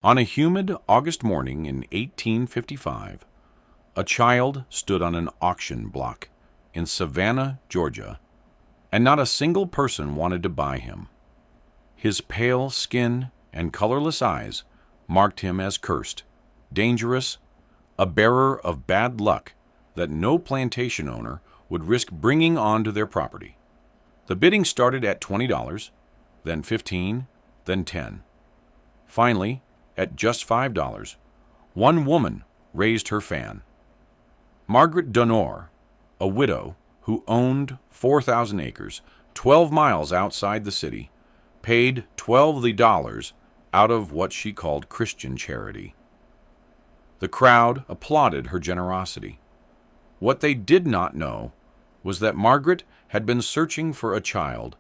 On a humid August morning in 1855, a child stood on an auction block in Savannah, Georgia, and not a single person wanted to buy him. His pale skin and colorless eyes marked him as cursed, dangerous, a bearer of bad luck that no plantation owner would risk bringing onto their property. The bidding started at $20, then $15, then $10. Finally, at just $5, one woman raised her fan. Margaret Donor, a widow who owned 4,000 acres, 12 miles outside the city, paid $12 out of what she called Christian charity. The crowd applauded her generosity. What they did not know was that Margaret had been searching for a child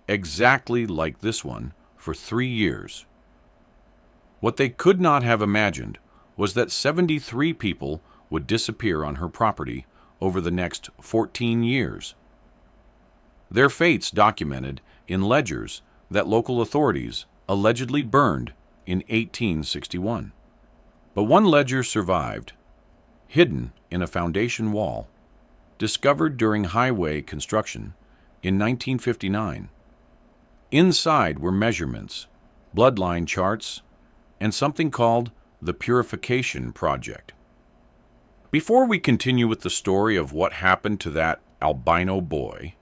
exactly like this one for 3 years. What they could not have imagined was that 73 people would disappear on her property over the next 14 years. Their fates documented in ledgers that local authorities allegedly burned in 1861. But one ledger survived, hidden in a foundation wall, discovered during highway construction in 1959. Inside were measurements, bloodline charts, and something called the Purification Project. Before we continue with the story of what happened to that albino boy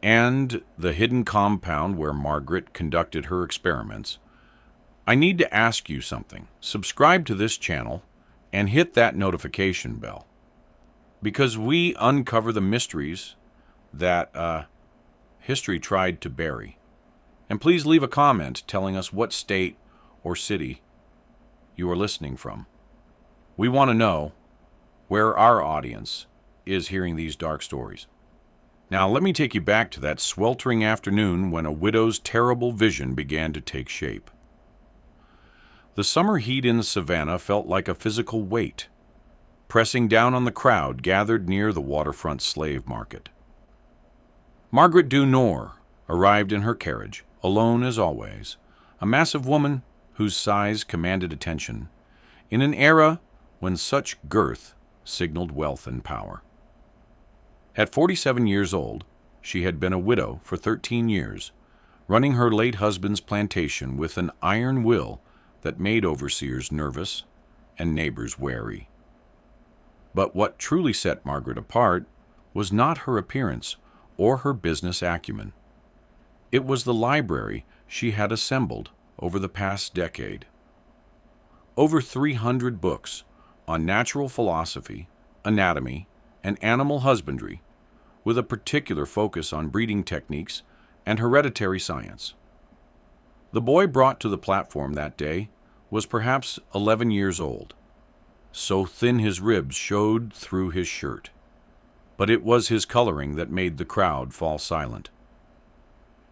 and the hidden compound where Margaret conducted her experiments, I need to ask you something. Subscribe to this channel and hit that notification bell, because we uncover the mysteries that history tried to bury. And please leave a comment telling us what state or city you are listening from. We want to know where our audience is hearing these dark stories. Now, let me take you back to that sweltering afternoon when a widow's terrible vision began to take shape. The summer heat in Savannah felt like a physical weight, pressing down on the crowd gathered near the waterfront slave market. Margaret Donor arrived in her carriage, alone as always, a massive woman whose size commanded attention, in an era when such girth signaled wealth and power. At 47 years old, she had been a widow for 13 years, running her late husband's plantation with an iron will that made overseers nervous and neighbors wary. But what truly set Margaret apart was not her appearance or her business acumen. It was the library she had assembled over the past decade. Over 300 books on natural philosophy, anatomy, and animal husbandry, with a particular focus on breeding techniques and hereditary science. The boy brought to the platform that day was perhaps 11 years old, so thin his ribs showed through his shirt. But it was his coloring that made the crowd fall silent.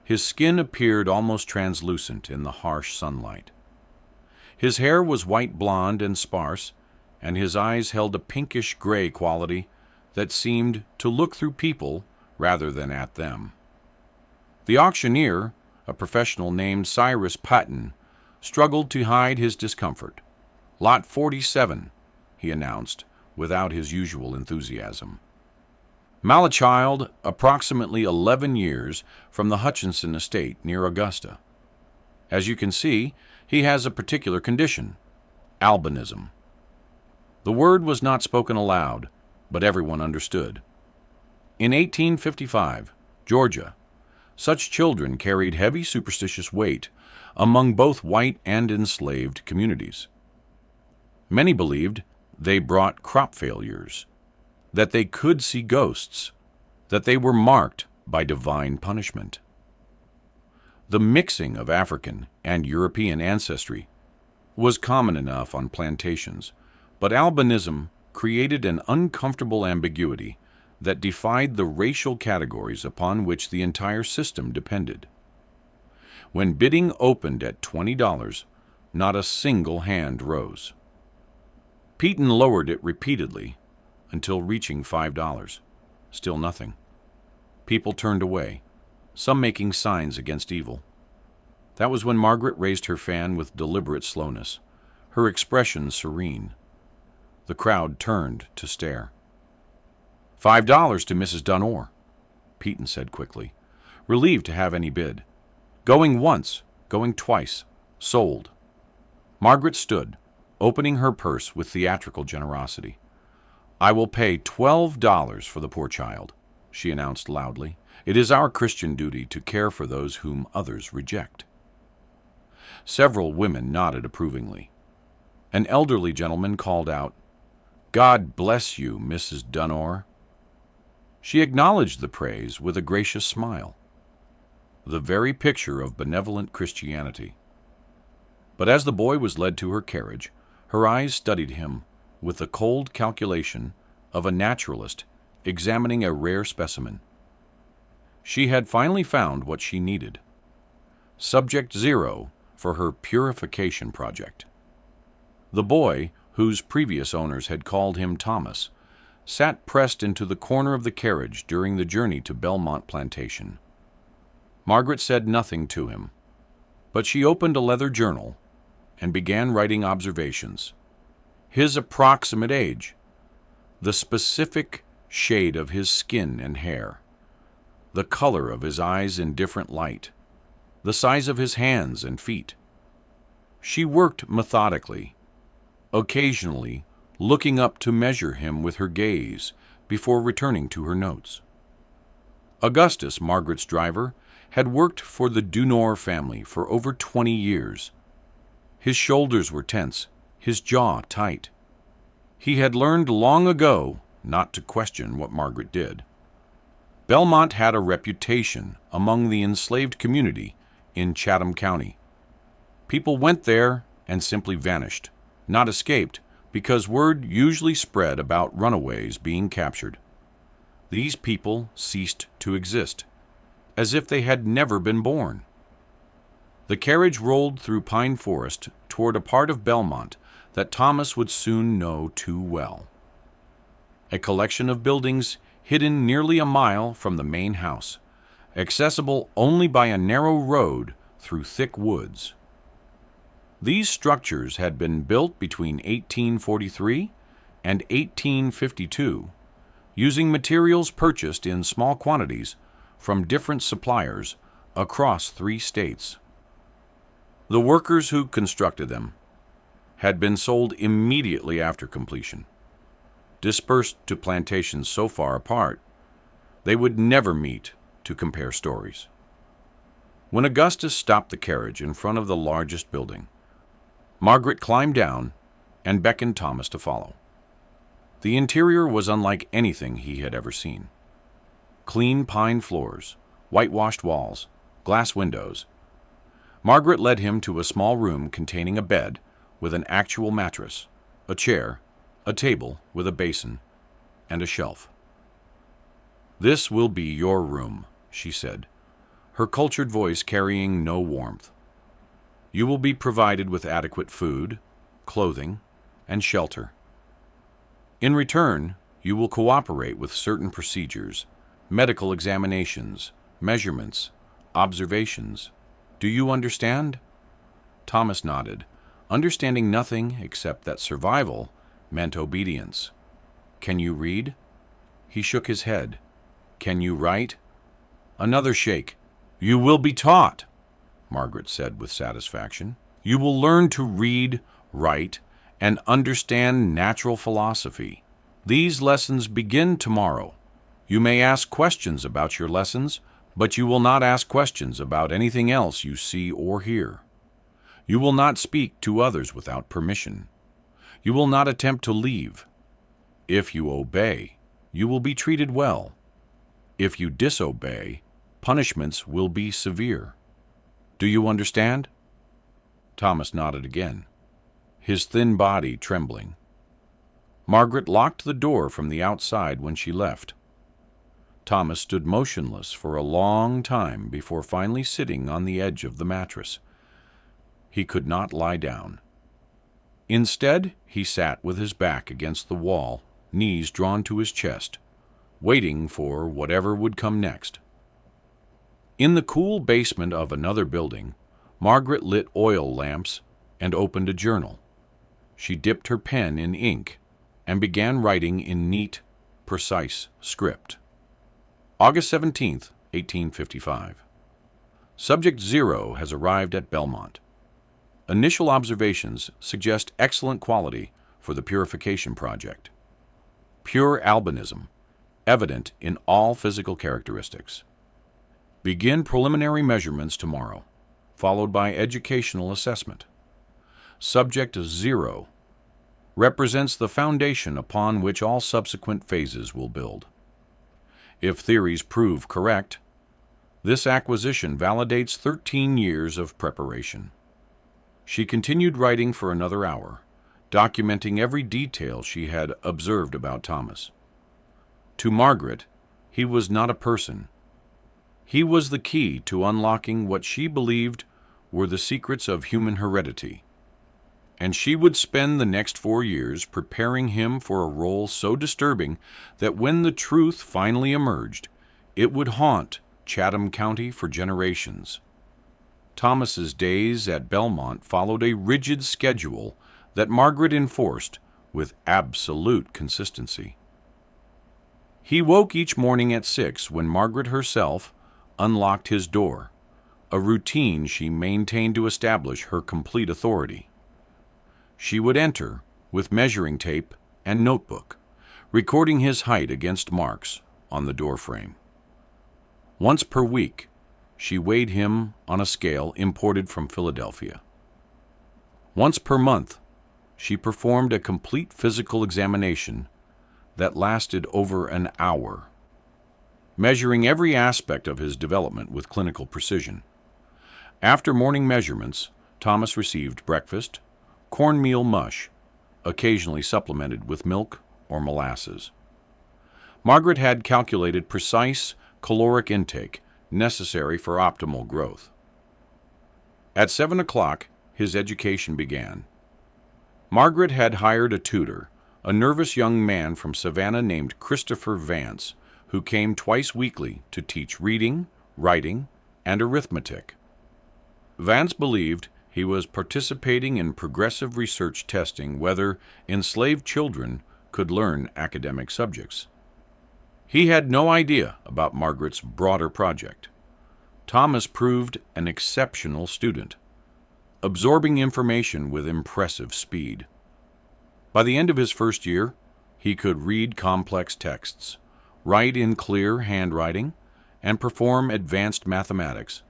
His skin appeared almost translucent in the harsh sunlight. His hair was white blonde and sparse, and his eyes held a pinkish gray quality that seemed to look through people rather than at them. The auctioneer, a professional named Cyrus Patton, struggled to hide his discomfort. "Lot 47, he announced, without his usual enthusiasm. Malachild, approximately 11 years from the Hutchinson estate near Augusta. As you can see, he has a particular condition, albinism. The word was not spoken aloud, but everyone understood. In 1855, Georgia, such children carried heavy superstitious weight among both white and enslaved communities. Many believed they brought crop failures, that they could see ghosts, that they were marked by divine punishment. The mixing of African and European ancestry was common enough on plantations, but albinism created an uncomfortable ambiguity that defied the racial categories upon which the entire system depended. When bidding opened at $20, not a single hand rose. Peyton lowered it repeatedly until reaching $5. Still nothing. People turned away, some making signs against evil. That was when Margaret raised her fan with deliberate slowness, her expression serene. The crowd turned to stare. $5 to Mrs. Dunor, Peaton said quickly, relieved to have any bid. Going once, going twice, sold. Margaret stood, opening her purse with theatrical generosity. I will pay $12 for the poor child, she announced loudly. It is our Christian duty to care for those whom others reject. Several women nodded approvingly. An elderly gentleman called out, God bless you, Mrs. Dunor. She acknowledged the praise with a gracious smile. The very picture of benevolent Christianity. But as the boy was led to her carriage, her eyes studied him with the cold calculation of a naturalist examining a rare specimen. She had finally found what she needed. Subject 0 for her purification project. The boy, whose previous owners had called him Thomas, sat pressed into the corner of the carriage during the journey to Belmont Plantation. Margaret said nothing to him, but she opened a leather journal and began writing observations. His approximate age, the specific shade of his skin and hair, the color of his eyes in different light, the size of his hands and feet. She worked methodically, occasionally looking up to measure him with her gaze before returning to her notes. Augustus, Margaret's driver, had worked for the Dunor family for over 20 years. His shoulders were tense, his jaw tight. He had learned long ago not to question what Margaret did. Belmont had a reputation among the enslaved community in Chatham County. People went there and simply vanished, not escaped, because word usually spread about runaways being captured. These people ceased to exist, as if they had never been born. The carriage rolled through pine forest toward a part of Belmont that Thomas would soon know too well. A collection of buildings hidden nearly a mile from the main house, accessible only by a narrow road through thick woods. These structures had been built between 1843 and 1852, using materials purchased in small quantities from different suppliers across 3 states. The workers who constructed them had been sold immediately after completion, dispersed to plantations so far apart they would never meet to compare stories. When Augustus stopped the carriage in front of the largest building, Margaret climbed down and beckoned Thomas to follow. The interior was unlike anything he had ever seen. Clean pine floors, whitewashed walls, glass windows. Margaret led him to a small room containing a bed with an actual mattress, a chair, a table with a basin, and a shelf. This will be your room, she said, her cultured voice carrying no warmth. You will be provided with adequate food, clothing, and shelter. In return, you will cooperate with certain procedures, medical examinations, measurements, observations. Do you understand? Thomas nodded, understanding nothing except that survival meant obedience. Can you read? He shook his head. Can you write? Another shake. You will be taught, Margaret said with satisfaction. You will learn to read, write, and understand natural philosophy. These lessons begin tomorrow. You may ask questions about your lessons, but you will not ask questions about anything else you see or hear. You will not speak to others without permission. You will not attempt to leave. If you obey, you will be treated well. If you disobey, punishments will be severe. Do you understand? Thomas nodded again, his thin body trembling. Margaret locked the door from the outside when she left. Thomas stood motionless for a long time before finally sitting on the edge of the mattress. He could not lie down. Instead, he sat with his back against the wall, knees drawn to his chest, waiting for whatever would come next. In the cool basement of another building, Margaret lit oil lamps and opened a journal. she dipped her pen in ink and began writing in neat, precise script. August 17th, 1855. Subject 0 has arrived at Belmont. Initial observations suggest excellent quality for the purification project. Pure albinism, evident in all physical characteristics. Begin preliminary measurements tomorrow, followed by educational assessment. Subject 0 represents the foundation upon which all subsequent phases will build. If theories prove correct, this acquisition validates 13 years of preparation. She continued writing for another hour, documenting every detail she had observed about Thomas. To Margaret, he was not a person. He was the key to unlocking what she believed were the secrets of human heredity, and she would spend the next 4 years preparing him for a role so disturbing that when the truth finally emerged, it would haunt Chatham County for generations. Thomas's days at Belmont followed a rigid schedule that Margaret enforced with absolute consistency. He woke each morning at 6 when Margaret herself unlocked his door, a routine she maintained to establish her complete authority. She would enter with measuring tape and notebook, recording his height against marks on the doorframe. Once per week, she weighed him on a scale imported from Philadelphia. Once per month, she performed a complete physical examination that lasted over an hour, measuring every aspect of his development with clinical precision. After morning measurements, Thomas received breakfast, cornmeal mush, occasionally supplemented with milk or molasses. Margaret had calculated precise caloric intake necessary for optimal growth. At 7 o'clock, his education began. Margaret had hired a tutor, a nervous young man from Savannah named Christopher Vance, who came twice weekly to teach reading, writing, and arithmetic. Vance believed he was participating in progressive research testing whether enslaved children could learn academic subjects. He had no idea about Margaret's broader project. Thomas proved an exceptional student, absorbing information with impressive speed. By the end of his first year, he could read complex texts, write in clear handwriting, and perform advanced mathematics.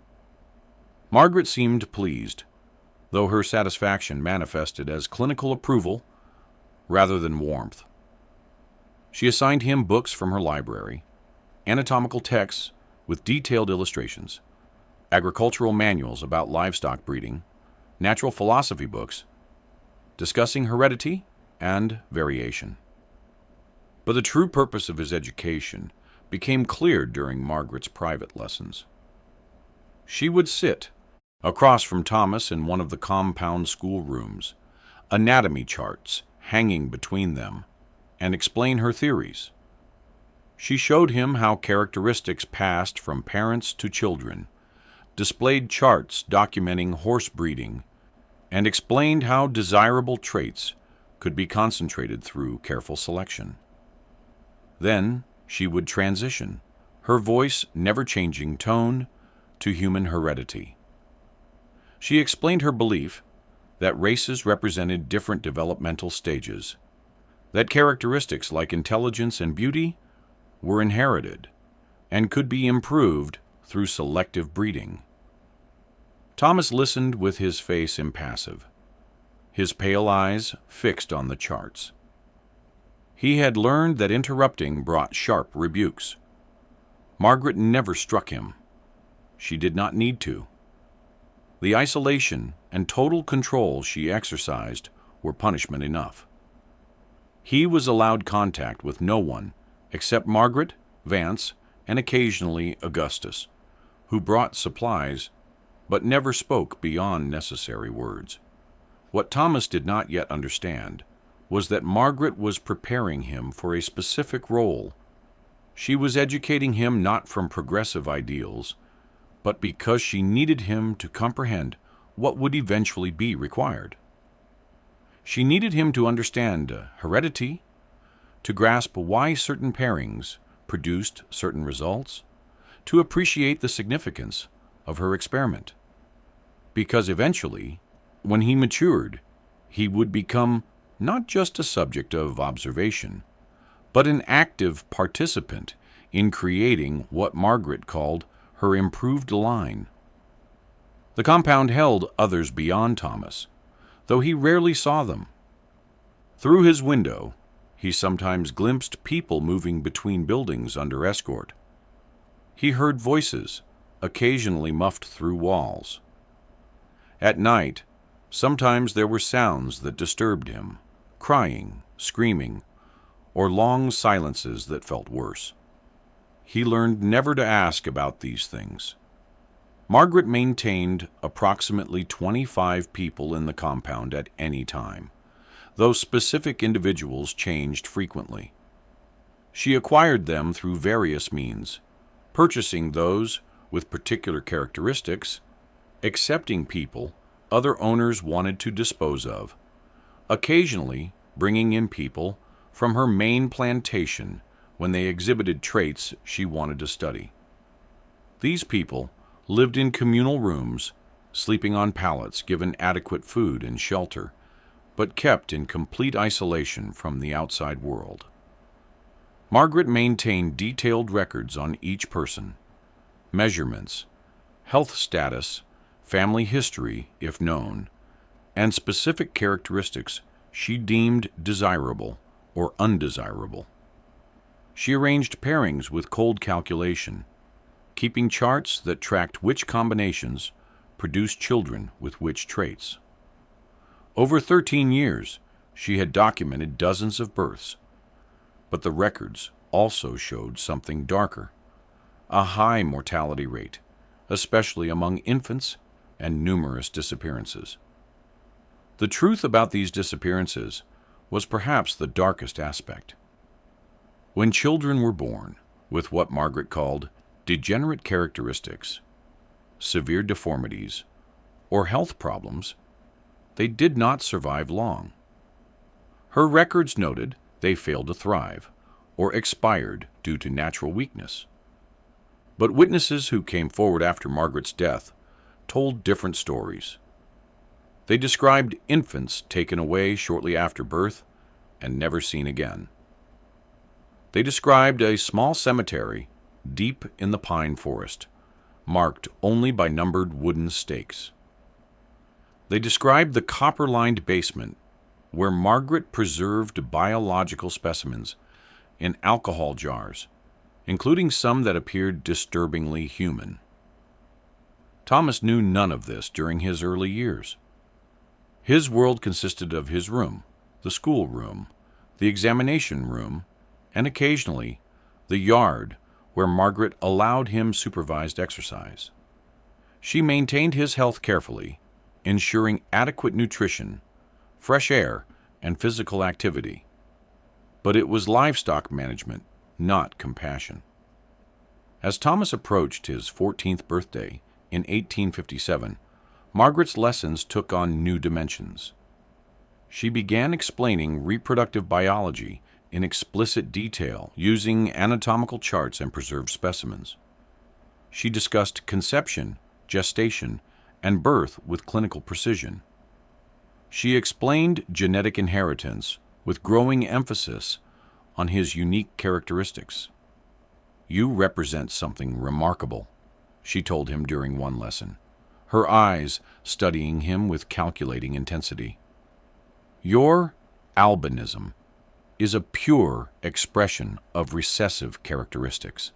Margaret seemed pleased, though her satisfaction manifested as clinical approval rather than warmth. She assigned him books from her library, anatomical texts with detailed illustrations, agricultural manuals about livestock breeding, natural philosophy books, discussing heredity and variation. But the true purpose of his education became clear during Margaret's private lessons. She would sit across from Thomas in one of the compound schoolrooms, anatomy charts hanging between them, and explain her theories. She showed him how characteristics passed from parents to children, displayed charts documenting horse breeding, and explained how desirable traits could be concentrated through careful selection. Then she would transition, her voice never changing tone, to human heredity. She explained her belief that races represented different developmental stages, that characteristics like intelligence and beauty were inherited and could be improved through selective breeding. Thomas listened with his face impassive, his pale eyes fixed on the charts. He had learned that interrupting brought sharp rebukes. Margaret never struck him. She did not need to. The isolation and total control she exercised were punishment enough. He was allowed contact with no one except Margaret, Vance, and occasionally Augustus, who brought supplies but never spoke beyond necessary words. What Thomas did not yet understand was that Margaret was preparing him for a specific role. She was educating him not from progressive ideals, but because she needed him to comprehend what would eventually be required. She needed him to understand heredity, to grasp why certain pairings produced certain results, to appreciate the significance of her experiment. Because eventually, when he matured, he would become not just a subject of observation, but an active participant in creating what Margaret called her improved line. The compound held others beyond Thomas, though he rarely saw them. Through his window, he sometimes glimpsed people moving between buildings under escort. He heard voices, occasionally muffled through walls. At night, sometimes there were sounds that disturbed him, crying, screaming, or long silences that felt worse. He learned never to ask about these things. Margaret maintained approximately 25 people in the compound at any time, though specific individuals changed frequently. She acquired them through various means, purchasing those with particular characteristics, accepting people other owners wanted to dispose of, occasionally bringing in people from her main plantation when they exhibited traits she wanted to study. These people lived in communal rooms, sleeping on pallets, given adequate food and shelter, but kept in complete isolation from the outside world. Margaret maintained detailed records on each person, measurements, health status, family history, if known, and specific characteristics she deemed desirable or undesirable. She arranged pairings with cold calculation, keeping charts that tracked which combinations produced children with which traits. Over 13 years, she had documented dozens of births, but the records also showed something darker, a high mortality rate, especially among infants, and numerous disappearances. The truth about these disappearances was perhaps the darkest aspect. When children were born with what Margaret called degenerate characteristics, severe deformities, or health problems, they did not survive long. Her records noted they failed to thrive or expired due to natural weakness. But witnesses who came forward after Margaret's death told different stories. They described infants taken away shortly after birth and never seen again. They described a small cemetery deep in the pine forest, marked only by numbered wooden stakes. They described the copper-lined basement where Margaret preserved biological specimens in alcohol jars, including some that appeared disturbingly human. Thomas knew none of this during his early years. His world consisted of his room, the school room, the examination room, and occasionally the yard where Margaret allowed him supervised exercise. She maintained his health carefully, ensuring adequate nutrition, fresh air, and physical activity. But it was livestock management, not compassion. As Thomas approached his 14th birthday in 1857, Margaret's lessons took on new dimensions. She began explaining reproductive biology in explicit detail using anatomical charts and preserved specimens. She discussed conception, gestation, and birth with clinical precision. She explained genetic inheritance with growing emphasis on his unique characteristics. "You represent something remarkable," she told him during one lesson, her eyes studying him with calculating intensity. "Your albinism is a pure expression of recessive characteristics.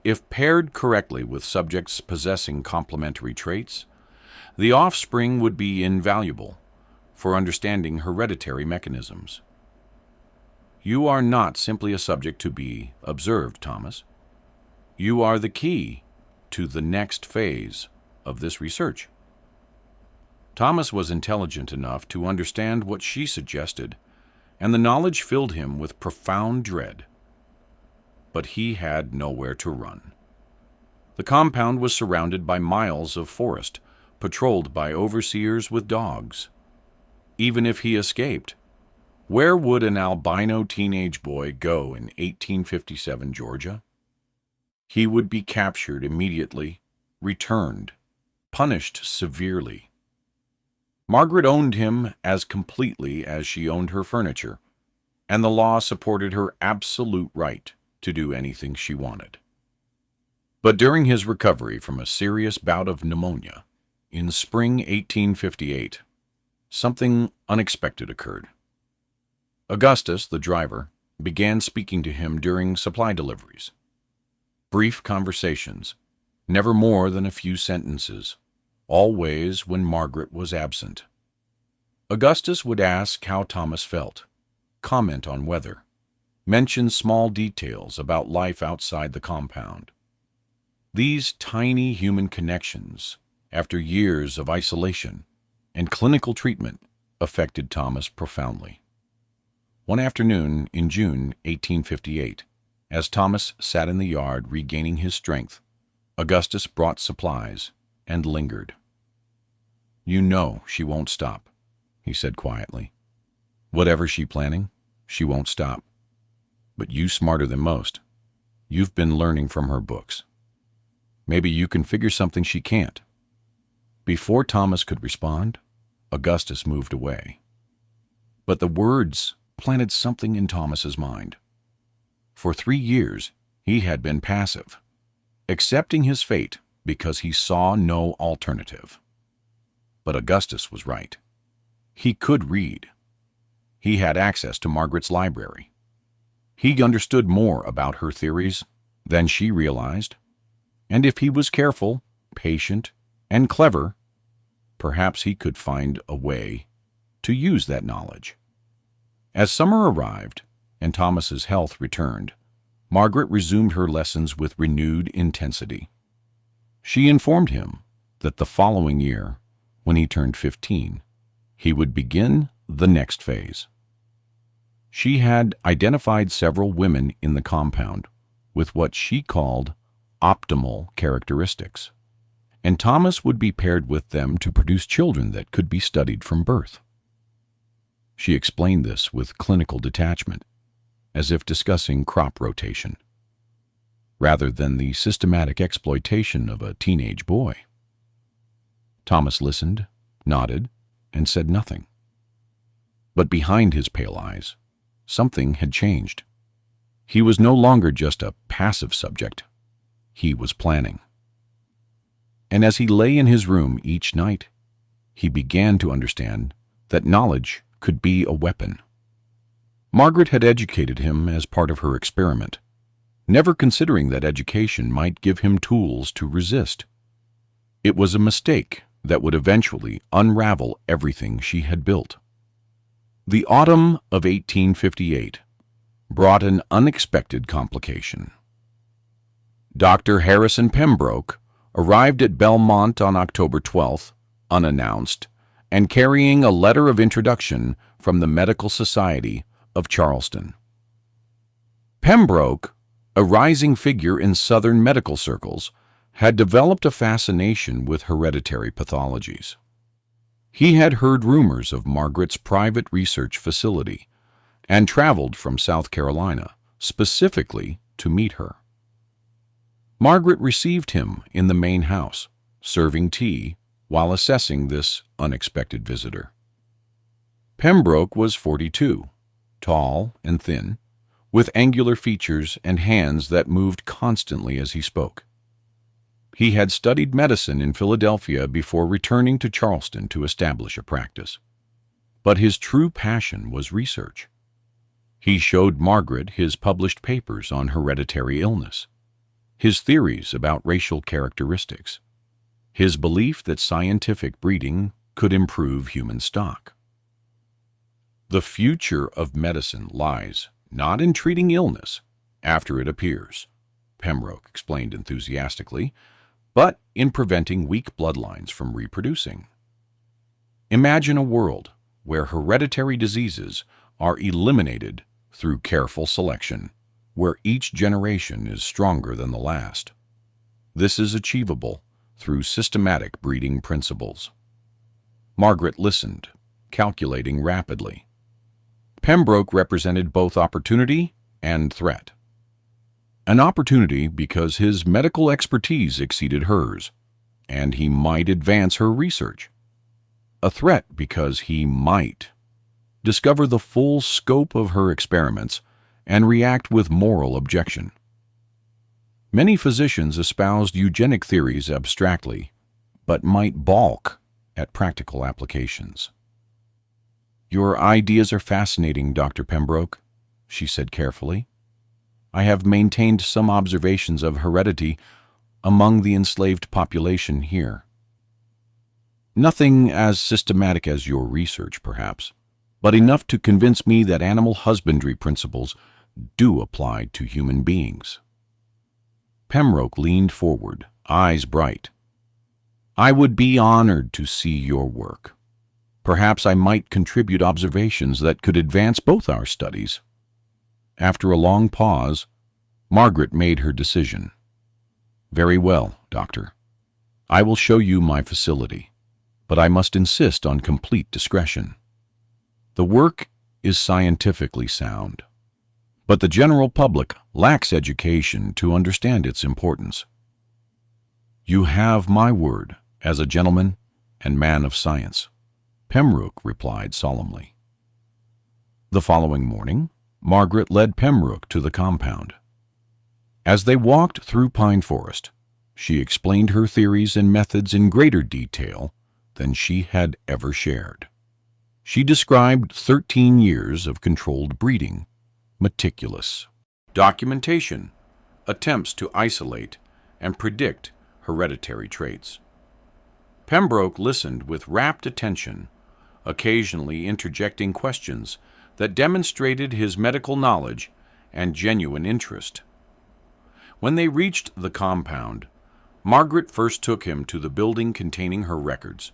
If paired correctly with subjects possessing complementary traits, the offspring would be invaluable for understanding hereditary mechanisms. You are not simply a subject to be observed, Thomas. You are the key to the next phase of this research." Thomas was intelligent enough to understand what she suggested, and the knowledge filled him with profound dread. But he had nowhere to run. The compound was surrounded by miles of forest, patrolled by overseers with dogs. even if he escaped. Where would an albino teenage boy go in 1857 Georgia? He would be captured immediately, returned, punished severely. Margaret owned him as completely as she owned her furniture, and the law supported her absolute right to do anything she wanted. But during his recovery from a serious bout of pneumonia in spring 1858, something unexpected occurred. Augustus, the driver, began speaking to him during supply deliveries. Brief conversations, never more than a few sentences, always when Margaret was absent. Augustus would ask how Thomas felt, comment on weather, mention small details about life outside the compound. These tiny human connections, after years of isolation and clinical treatment, affected Thomas profoundly. One afternoon in June 1858, as Thomas sat in the yard regaining his strength, Augustus brought supplies and lingered. "You know she won't stop," he said quietly. "Whatever she's planning, she won't stop. But you smarter than most. You've been learning from her books. Maybe you can figure something she can't." Before Thomas could respond, Augustus moved away. But the words planted something in Thomas's mind. For 3 years, he had been passive, accepting his fate because he saw no alternative. But Augustus was right. He could read. He had access to Margaret's library. He understood more about her theories than she realized, and if he was careful, patient, and clever, perhaps he could find a way to use that knowledge. As summer arrived and Thomas's health returned, Margaret resumed her lessons with renewed intensity. She informed him that the following year, when he turned 15, he would begin the next phase. She had identified several women in the compound with what she called optimal characteristics, and Thomas would be paired with them to produce children that could be studied from birth. She explained this with clinical detachment, as if discussing crop rotation, rather than the systematic exploitation of a teenage boy. Thomas listened, nodded, and said nothing. But behind his pale eyes, something had changed. He was no longer just a passive subject. He was planning. And as he lay in his room each night, he began to understand that knowledge could be a weapon. Margaret had educated him as part of her experiment, never considering that education might give him tools to resist. It was a mistake that would eventually unravel everything she had built. The autumn of 1858 brought an unexpected complication. Dr. Harrison Pembroke arrived at Belmont on October 12th, unannounced, and carrying a letter of introduction from the Medical Society of Charleston. Pembroke, a rising figure in Southern medical circles, had developed a fascination with hereditary pathologies. He had heard rumors of Margaret's private research facility and traveled from South Carolina specifically to meet her. Margaret received him in the main house, serving tea while assessing this unexpected visitor. Pembroke was 42, tall and thin, with angular features and hands that moved constantly as he spoke. He had studied medicine in Philadelphia before returning to Charleston to establish a practice. But his true passion was research. He showed Margaret his published papers on hereditary illness, his theories about racial characteristics, his belief that scientific breeding could improve human stock. The future of medicine lies not in treating illness after it appears, Pembroke explained enthusiastically, but in preventing weak bloodlines from reproducing. Imagine a world where hereditary diseases are eliminated through careful selection, where each generation is stronger than the last. This is achievable through systematic breeding principles. Margaret listened, calculating rapidly. Pembroke represented both opportunity and threat. An opportunity because his medical expertise exceeded hers, and he might advance her research. A threat because he might discover the full scope of her experiments and react with moral objection. Many physicians espoused eugenic theories abstractly, but might balk at practical applications. "Your ideas are fascinating, Dr. Pembroke," she said carefully. "I have maintained some observations of heredity among the enslaved population here. Nothing as systematic as your research, perhaps, but enough to convince me that animal husbandry principles do apply to human beings." Pembroke leaned forward, eyes bright. "I would be honored to see your work. Perhaps I might contribute observations that could advance both our studies." After a long pause, Margaret made her decision. "Very well, Doctor. I will show you my facility, but I must insist on complete discretion. The work is scientifically sound, but the general public lacks education to understand its importance." "You have my word as a gentleman and man of science," Pembroke replied solemnly. The following morning, Margaret led Pembroke to the compound. As they walked through pine forest, she explained her theories and methods in greater detail than she had ever shared. She described 13 years of controlled breeding, meticulous documentation, attempts to isolate and predict hereditary traits. Pembroke listened with rapt attention, occasionally interjecting questions that demonstrated his medical knowledge and genuine interest. When they reached the compound, Margaret first took him to the building containing her records.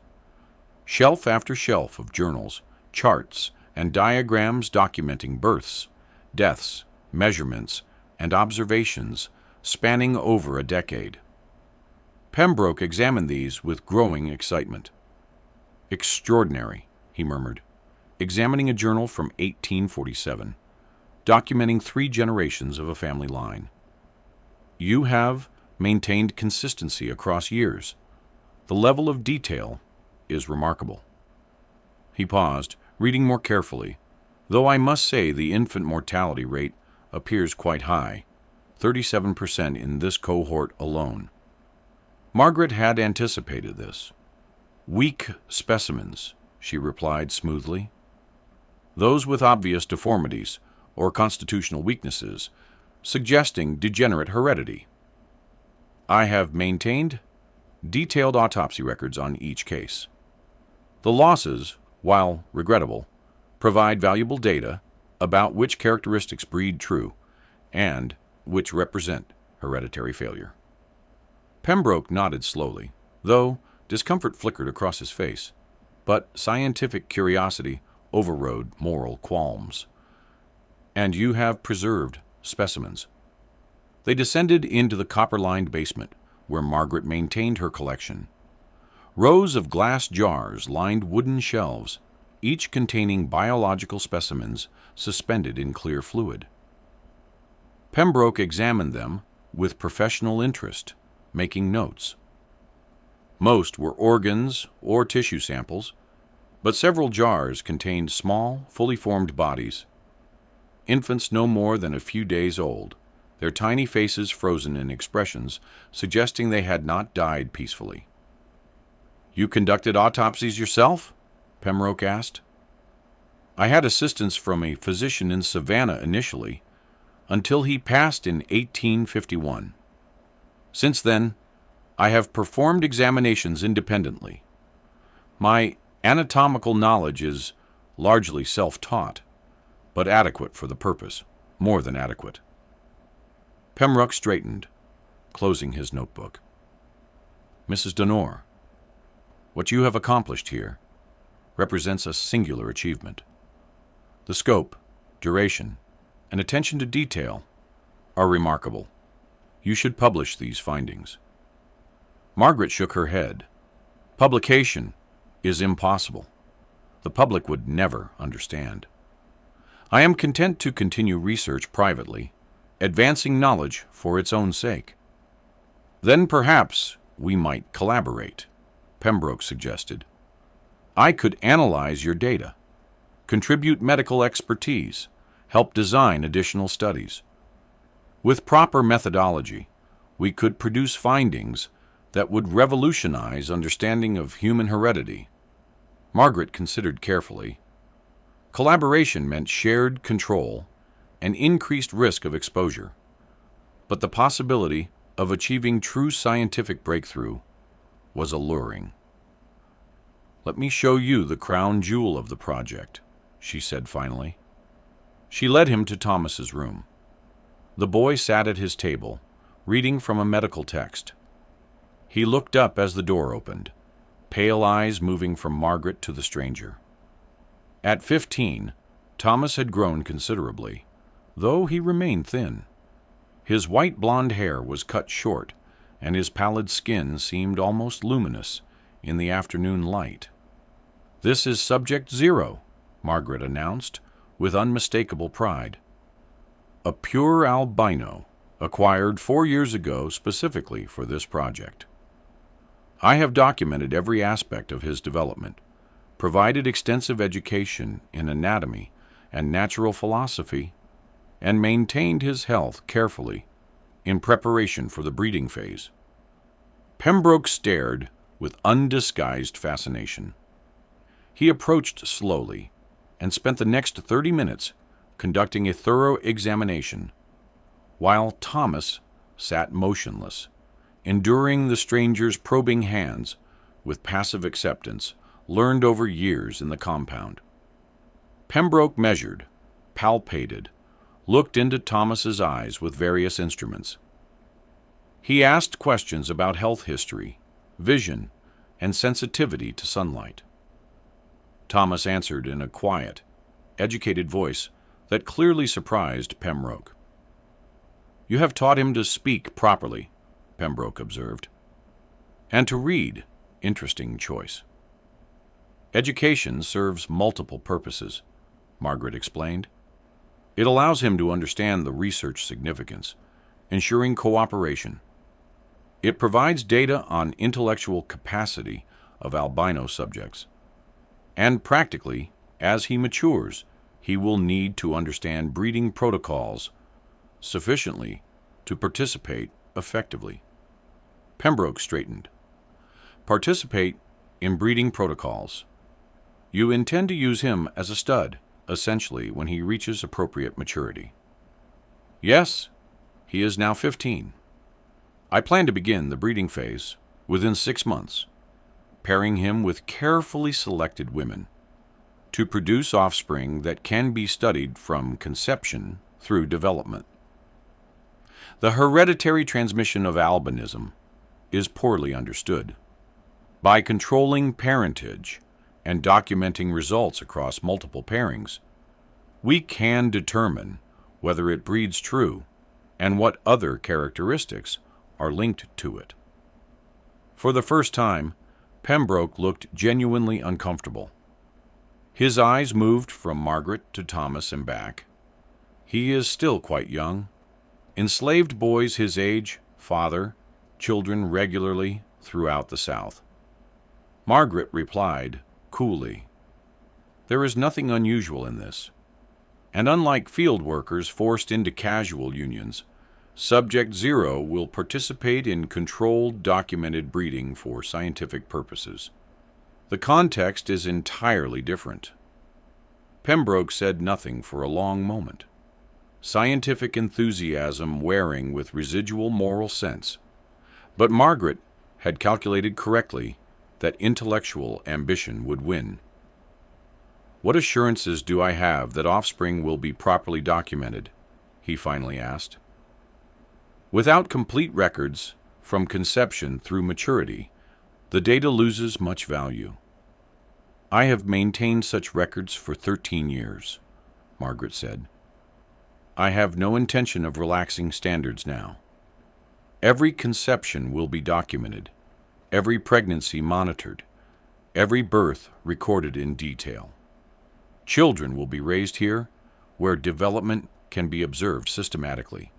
Shelf after shelf of journals, charts, and diagrams documenting births, deaths, measurements, and observations spanning over a decade. Pembroke examined these with growing excitement. "Extraordinary," he murmured, examining a journal from 1847, documenting 3 generations of a family line. "You have maintained consistency across years. The level of detail is remarkable." He paused, reading more carefully, though I must say the infant mortality rate appears quite high, 37% in this cohort alone. Margaret had anticipated this. "Weak specimens," she replied smoothly. "Those with obvious deformities or constitutional weaknesses, suggesting degenerate heredity. I have maintained detailed autopsy records on each case. The losses, while regrettable, provide valuable data about which characteristics breed true and which represent hereditary failure." Pembroke nodded slowly, though discomfort flickered across his face, but scientific curiosity overrode moral qualms. "And you have preserved specimens." They descended into the copper-lined basement, where Margaret maintained her collection. Rows of glass jars lined wooden shelves, each containing biological specimens suspended in clear fluid. Pembroke examined them with professional interest, making notes. Most were organs or tissue samples, but several jars contained small, fully formed bodies. Infants no more than a few days old, their tiny faces frozen in expressions suggesting they had not died peacefully. "You conducted autopsies yourself?" Pembroke asked. "I had assistance from a physician in Savannah initially, until he passed in 1851. Since then, I have performed examinations independently. My anatomical knowledge is largely self-taught, but adequate for the purpose, more than adequate." Pembroke straightened, closing his notebook. "Mrs. Donor, what you have accomplished here represents a singular achievement. The scope, duration, and attention to detail are remarkable. You should publish these findings." Margaret shook her head. "Publication is impossible. The public would never understand. I am content to continue research privately, advancing knowledge for its own sake. Then perhaps we might collaborate, Pembroke suggested. I could analyze your data, contribute medical expertise, help design additional studies. With proper methodology, we could produce findings that would revolutionize understanding of human heredity. Margaret considered carefully. Collaboration meant shared control and increased risk of exposure, but the possibility of achieving true scientific breakthrough was alluring. "Let me show you the crown jewel of the project," she said finally. She led him to Thomas's room. The boy sat at his table, reading from a medical text. He looked up as the door opened, pale eyes moving from Margaret to the stranger. At 15, Thomas had grown considerably, though he remained thin. His white blonde hair was cut short, and his pallid skin seemed almost luminous in the afternoon light. "This is Subject Zero," Margaret announced with unmistakable pride. "A pure albino, acquired 4 years ago specifically for this project. I have documented every aspect of his development, provided extensive education in anatomy and natural philosophy, and maintained his health carefully in preparation for the breeding phase." Pembroke stared with undisguised fascination. He approached slowly and spent the next 30 minutes conducting a thorough examination, while Thomas sat motionless, enduring the stranger's probing hands with passive acceptance learned over years in the compound. Pembroke measured, palpated, looked into Thomas's eyes with various instruments. He asked questions about health history, vision, and sensitivity to sunlight. Thomas answered in a quiet, educated voice that clearly surprised Pembroke. "You have taught him to speak properly," Pembroke observed. "And to read. Interesting choice." "Education serves multiple purposes," Margaret explained. "It allows him to understand the research significance, ensuring cooperation. It provides data on intellectual capacity of albino subjects. And practically, as he matures, he will need to understand breeding protocols sufficiently to participate effectively." Pembroke straightened. "Participate in breeding protocols. You intend to use him as a stud, essentially, when he reaches appropriate maturity." "Yes, he is now 15. I plan to begin the breeding phase within 6 months, pairing him with carefully selected women to produce offspring that can be studied from conception through development. The hereditary transmission of albinism is poorly understood. By controlling parentage and documenting results across multiple pairings, we can determine whether it breeds true and what other characteristics are linked to it." For the first time, Pembroke looked genuinely uncomfortable. His eyes moved from Margaret to Thomas and back. He is still quite young. Enslaved boys his age father children regularly throughout the South. Margaret replied coolly, "There is nothing unusual in this. And unlike field workers forced into casual unions, Subject Zero will participate in controlled, documented breeding for scientific purposes. The context is entirely different." Pembroke said nothing for a long moment, scientific enthusiasm wearing with residual moral sense. But Margaret had calculated correctly that intellectual ambition would win. "What assurances do I have that offspring will be properly documented?" he finally asked. "Without complete records, from conception through maturity, the data loses much value. I have maintained such records for 13 years, Margaret said. "I have no intention of relaxing standards now. Every conception will be documented, every pregnancy monitored, every birth recorded in detail. Children will be raised here, where development can be observed systematically.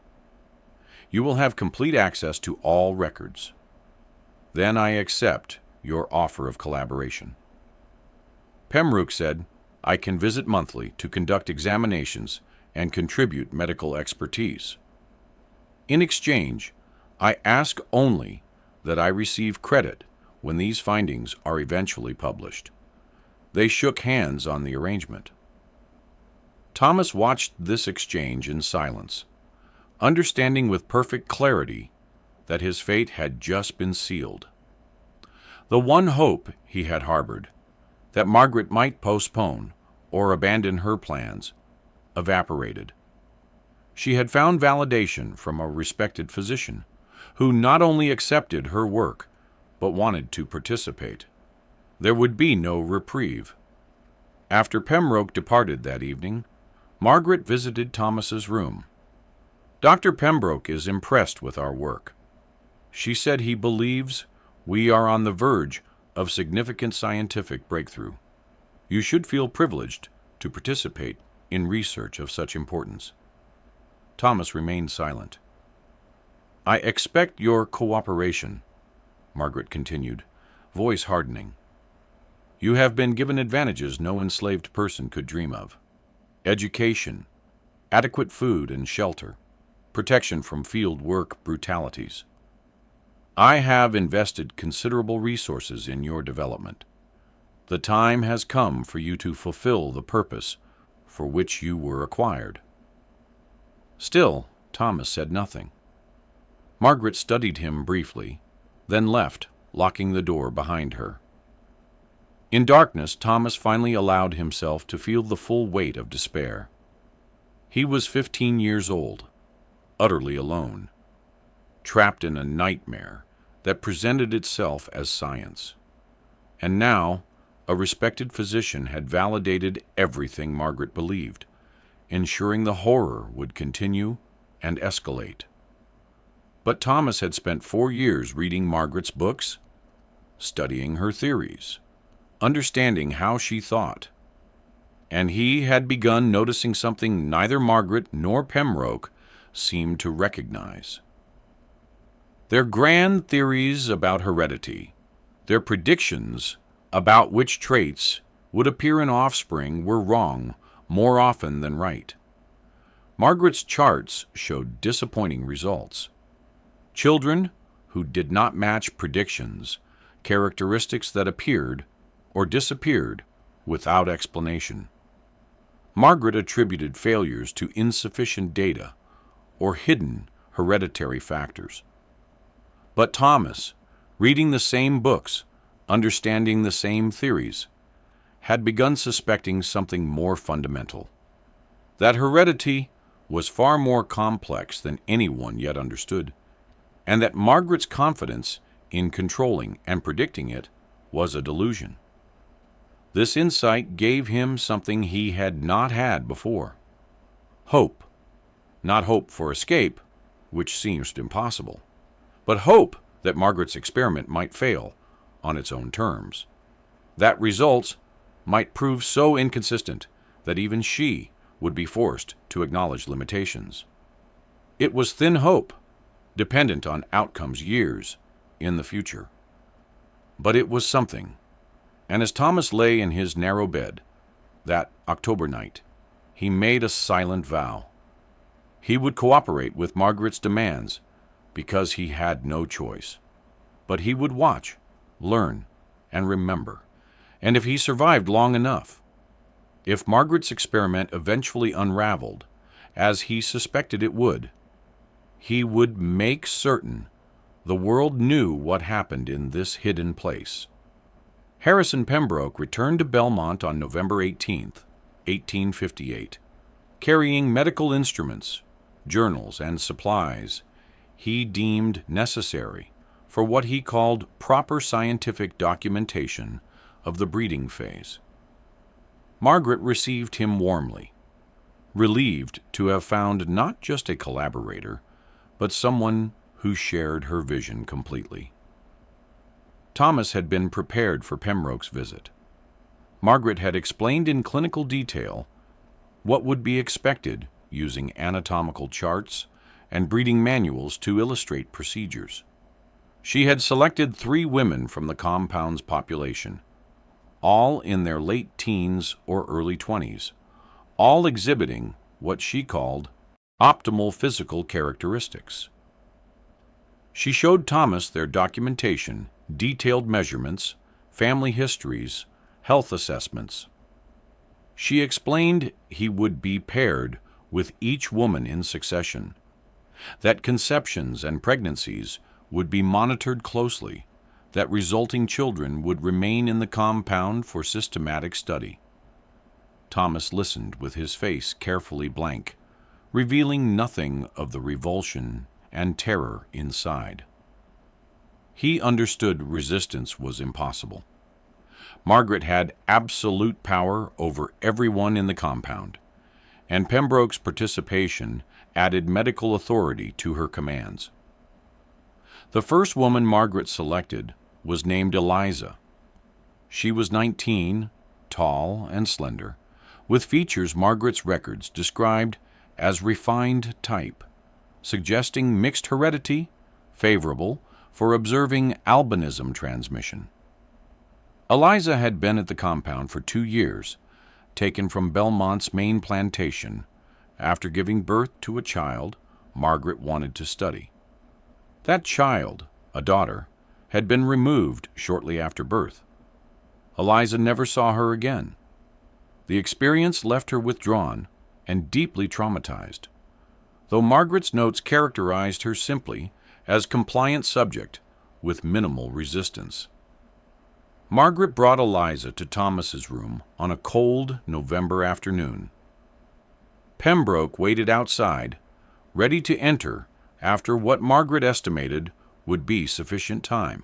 You will have complete access to all records. Then I accept your offer of collaboration." Pembroke said, "I can visit monthly to conduct examinations and contribute medical expertise. In exchange, I ask only that I receive credit when these findings are eventually published." They shook hands on the arrangement. Thomas watched this exchange in silence, understanding with perfect clarity that his fate had just been sealed. The one hope he had harbored, that Margaret might postpone or abandon her plans, evaporated. She had found validation from a respected physician, who not only accepted her work, but wanted to participate. There would be no reprieve. After Pembroke departed that evening, Margaret visited Thomas's room. "Dr. Pembroke is impressed with our work. She said he believes we are on the verge of significant scientific breakthrough. You should feel privileged to participate in research of such importance." Thomas remained silent. "I expect your cooperation," Margaret continued, voice hardening. "You have been given advantages no enslaved person could dream of. Education, adequate food and shelter, protection from field work brutalities. I have invested considerable resources in your development. The time has come for you to fulfill the purpose for which you were acquired." Still, Thomas said nothing. Margaret studied him briefly, then left, locking the door behind her. In darkness, Thomas finally allowed himself to feel the full weight of despair. He was 15 years old, utterly alone, trapped in a nightmare that presented itself as science. And now, a respected physician had validated everything Margaret believed, ensuring the horror would continue and escalate. But Thomas had spent 4 years reading Margaret's books, studying her theories, understanding how she thought, and he had begun noticing something neither Margaret nor Pembroke seemed to recognize. Their grand theories about heredity, their predictions about which traits would appear in offspring, were wrong more often than right. Margaret's charts showed disappointing results. Children who did not match predictions, characteristics that appeared or disappeared without explanation. Margaret attributed failures to insufficient data or hidden hereditary factors. But Thomas, reading the same books, understanding the same theories, had begun suspecting something more fundamental, that heredity was far more complex than anyone yet understood, and that Margaret's confidence in controlling and predicting it was a delusion. This insight gave him something he had not had before: hope. Not hope for escape, which seemed impossible, but hope that Margaret's experiment might fail on its own terms, that results might prove so inconsistent that even she would be forced to acknowledge limitations. It was thin hope, dependent on outcomes years in the future. But it was something, and as Thomas lay in his narrow bed that October night, he made a silent vow. He would cooperate with Margaret's demands because he had no choice. But he would watch, learn, and remember. And if he survived long enough, if Margaret's experiment eventually unraveled, as he suspected it would, he would make certain the world knew what happened in this hidden place. Harrison Pembroke returned to Belmont on November 18, 1858, carrying medical instruments, journals, and supplies he deemed necessary for what he called proper scientific documentation of the breeding phase. Margaret received him warmly, relieved to have found not just a collaborator, but someone who shared her vision completely. Thomas had been prepared for Pembroke's visit. Margaret had explained in clinical detail what would be expected using anatomical charts and breeding manuals to illustrate procedures. She had selected 3 women from the compound's population, all in their late teens or early 20s, all exhibiting what she called optimal physical characteristics. She showed Thomas their documentation, detailed measurements, family histories, health assessments. She explained he would be paired with each woman in succession, that conceptions and pregnancies would be monitored closely, that resulting children would remain in the compound for systematic study. Thomas listened with his face carefully blank, revealing nothing of the revulsion and terror inside. He understood resistance was impossible. Margaret had absolute power over everyone in the compound, and Pembroke's participation added medical authority to her commands. The first woman Margaret selected was named Eliza. She was 19, tall and slender, with features Margaret's records described as refined type, suggesting mixed heredity, favorable for observing albinism transmission. Eliza had been at the compound for 2 years, taken from Belmont's main plantation. After giving birth to a child Margaret wanted to study. That child, a daughter, had been removed shortly after birth. Eliza never saw her again. The experience left her withdrawn and deeply traumatized, though Margaret's notes characterized her simply as compliant subject with minimal resistance. Margaret brought Eliza to Thomas's room on a cold November afternoon. Pembroke waited outside, ready to enter after what Margaret estimated would be sufficient time.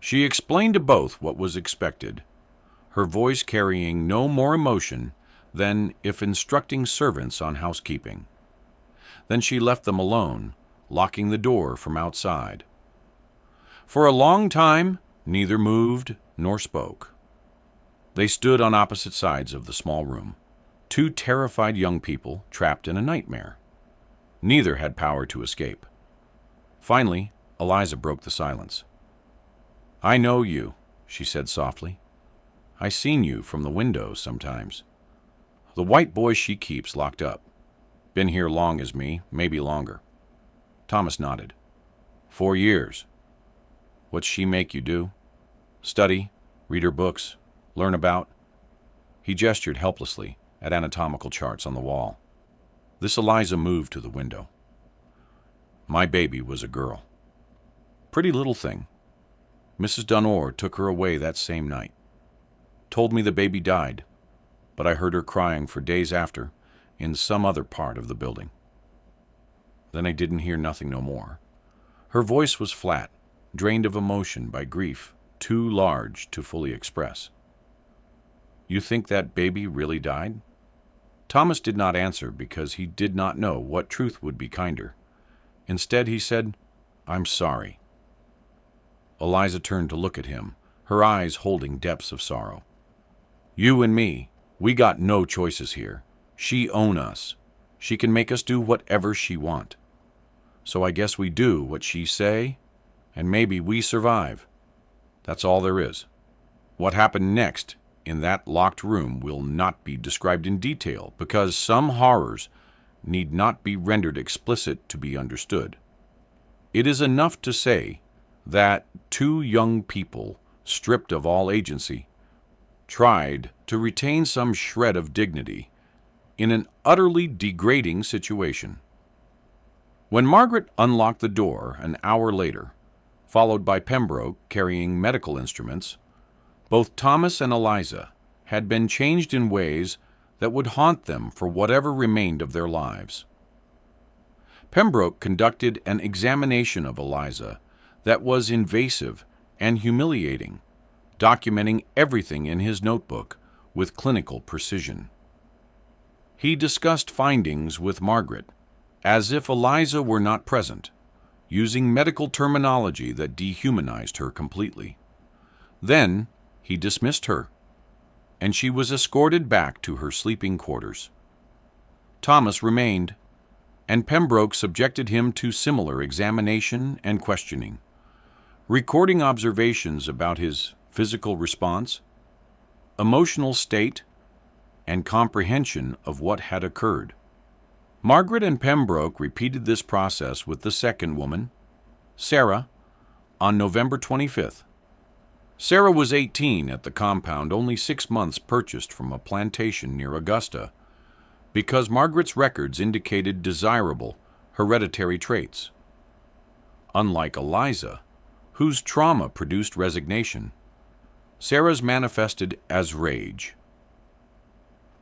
She explained to both what was expected, her voice carrying no more emotion than if instructing servants on housekeeping. Then she left them alone, locking the door from outside. For a long time, neither moved nor spoke. They stood on opposite sides of the small room, 2 terrified young people trapped in a nightmare. Neither had power to escape. Finally, Eliza broke the silence. "I know you," she said softly. "I seen you from the window sometimes. The white boy she keeps locked up. Been here long as me, maybe longer." Thomas nodded. 4 years. What's she make you do? Study, read her books, learn about? He gestured helplessly at anatomical charts on the wall. This Eliza moved to the window. "My baby was a girl. Pretty little thing. Mrs. Dunor took her away that same night. Told me the baby died, but I heard her crying for days after in some other part of the building. Then I didn't hear nothing no more." Her voice was flat, drained of emotion by grief too large to fully express. "You think that baby really died?" Thomas did not answer because he did not know what truth would be kinder. Instead, he said, "I'm sorry." Eliza turned to look at him, her eyes holding depths of sorrow. "You and me, we got no choices here. She own us. She can make us do whatever she want. So I guess we do what she say, and maybe we survive. That's all there is. What happened next in that locked room will not be described in detail because some horrors need not be rendered explicit to be understood. It is enough to say that 2 young people, stripped of all agency, tried to retain some shred of dignity in an utterly degrading situation. When Margaret unlocked the door an hour later, followed by Pembroke carrying medical instruments, both Thomas and Eliza had been changed in ways that would haunt them for whatever remained of their lives. Pembroke conducted an examination of Eliza that was invasive and humiliating, documenting everything in his notebook with clinical precision. He discussed findings with Margaret, as if Eliza were not present, using medical terminology that dehumanized her completely. Then he dismissed her, and she was escorted back to her sleeping quarters. Thomas remained, and Pembroke subjected him to similar examination and questioning, recording observations about his physical response, emotional state, and comprehension of what had occurred. Margaret and Pembroke repeated this process with the second woman, Sarah, on November 25th. Sarah was 18 at the compound, only 6 months purchased from a plantation near Augusta, because Margaret's records indicated desirable hereditary traits. Unlike Eliza, whose trauma produced resignation, Sarah's manifested as rage.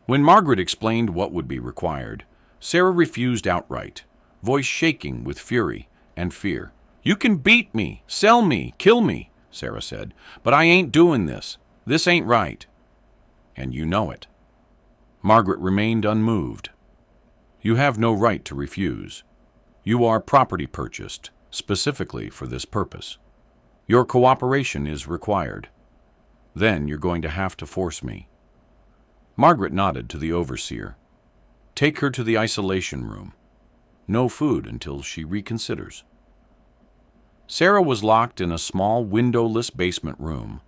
When Margaret explained what would be required, Sarah refused outright, voice shaking with fury and fear. "You can beat me, sell me, kill me," Sarah said, "but I ain't doing this. This ain't right. And you know it." Margaret remained unmoved. "You have no right to refuse. You are property purchased, specifically for this purpose. Your cooperation is required. Then you're going to have to force me." Margaret nodded to the overseer. "Take her to the isolation room. No food until she reconsiders." Sarah was locked in a small windowless basement room,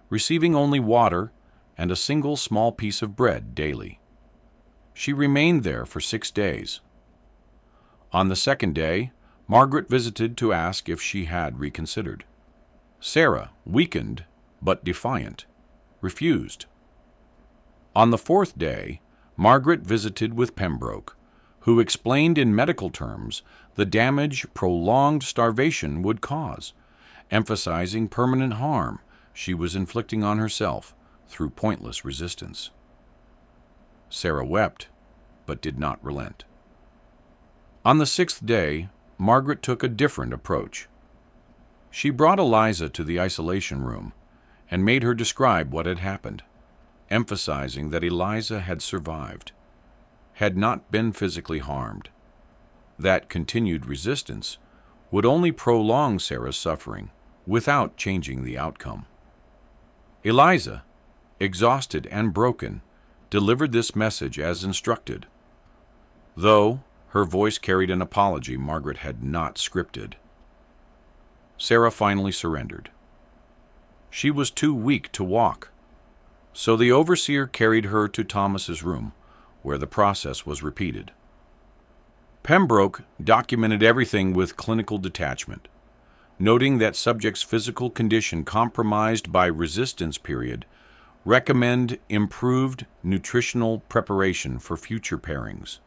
receiving only water and a single small piece of bread daily. She remained there for 6 days. On the second day, Margaret visited to ask if she had reconsidered. Sarah, weakened but defiant, refused. On the 4th day, Margaret visited with Pembroke, who explained in medical terms the damage prolonged starvation would cause, emphasizing permanent harm she was inflicting on herself through pointless resistance. Sarah wept, but did not relent. On the 6th day, Margaret took a different approach. She brought Eliza to the isolation room and made her describe what had happened, emphasizing that Eliza had survived, had not been physically harmed. That continued resistance would only prolong Sarah's suffering without changing the outcome. Eliza, exhausted and broken, delivered this message as instructed, though her voice carried an apology Margaret had not scripted. Sarah finally surrendered. She was too weak to walk, so the overseer carried her to Thomas's room, where the process was repeated. Pembroke documented everything with clinical detachment, noting that subject's physical condition compromised by resistance period recommend improved nutritional preparation for future pairings.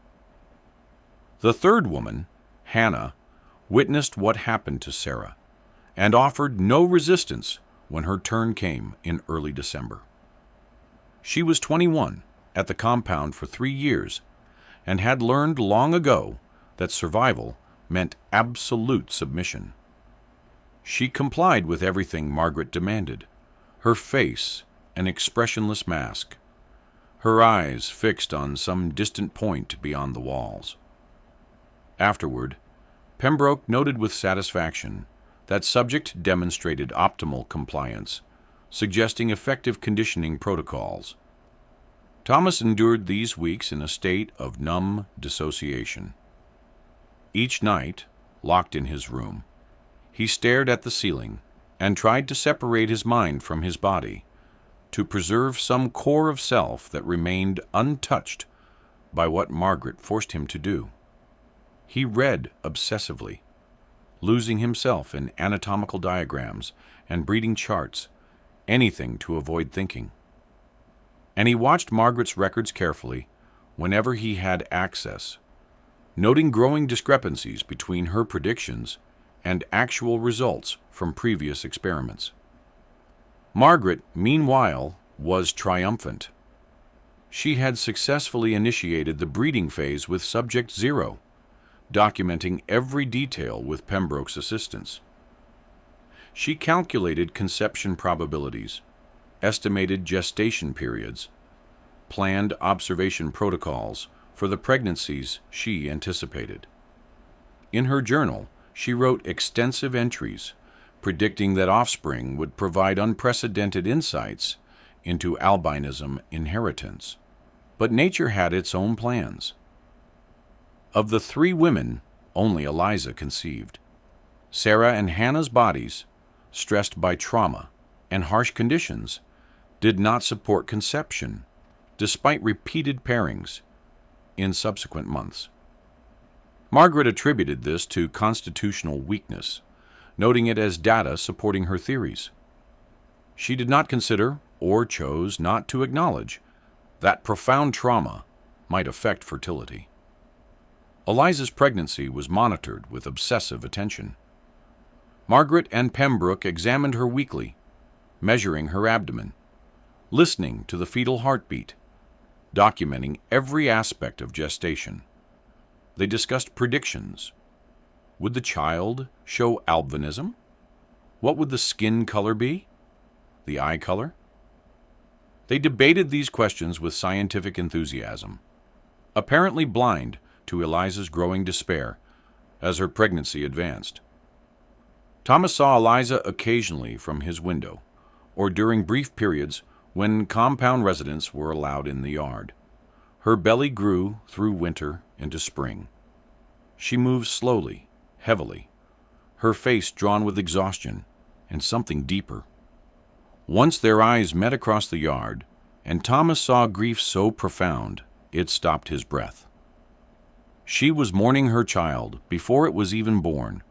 The third woman, Hannah, witnessed what happened to Sarah and offered no resistance when her turn came in early December. She was 21 at the compound for 3 years and had learned long ago that survival meant absolute submission. She complied with everything Margaret demanded, her face an expressionless mask, her eyes fixed on some distant point beyond the walls. Afterward, Pembroke noted with satisfaction that subject demonstrated optimal compliance, suggesting effective conditioning protocols. Thomas endured these weeks in a state of numb dissociation. Each night, locked in his room, he stared at the ceiling and tried to separate his mind from his body, to preserve some core of self that remained untouched by what Margaret forced him to do. He read obsessively, losing himself in anatomical diagrams and breeding charts, anything to avoid thinking. And he watched Margaret's records carefully whenever he had access, noting growing discrepancies between her predictions and actual results from previous experiments. Margaret, meanwhile, was triumphant. She had successfully initiated the breeding phase with Subject 0, documenting every detail with Pembroke's assistance. She calculated conception probabilities, estimated gestation periods, planned observation protocols for the pregnancies she anticipated. In her journal, She wrote extensive entries predicting that offspring would provide unprecedented insights into albinism inheritance. But nature had its own plans. Of the 3 women, only Eliza conceived. Sarah and Hannah's bodies, stressed by trauma and harsh conditions, did not support conception, despite repeated pairings in subsequent months. Margaret attributed this to constitutional weakness, noting it as data supporting her theories. She did not consider, or chose not to acknowledge, that profound trauma might affect fertility. Eliza's pregnancy was monitored with obsessive attention. Margaret and Pembroke examined her weekly, measuring her abdomen, listening to the fetal heartbeat, documenting every aspect of gestation. They discussed predictions. Would the child show albinism? What would the skin color be? The eye color? They debated these questions with scientific enthusiasm, apparently blind to Eliza's growing despair as her pregnancy advanced. Thomas saw Eliza occasionally from his window, or during brief periods when compound residents were allowed in the yard. Her belly grew through winter into spring. She moved slowly, heavily, her face drawn with exhaustion and something deeper. Once their eyes met across the yard, and Thomas saw grief so profound it stopped his breath. She was mourning her child before it was even born,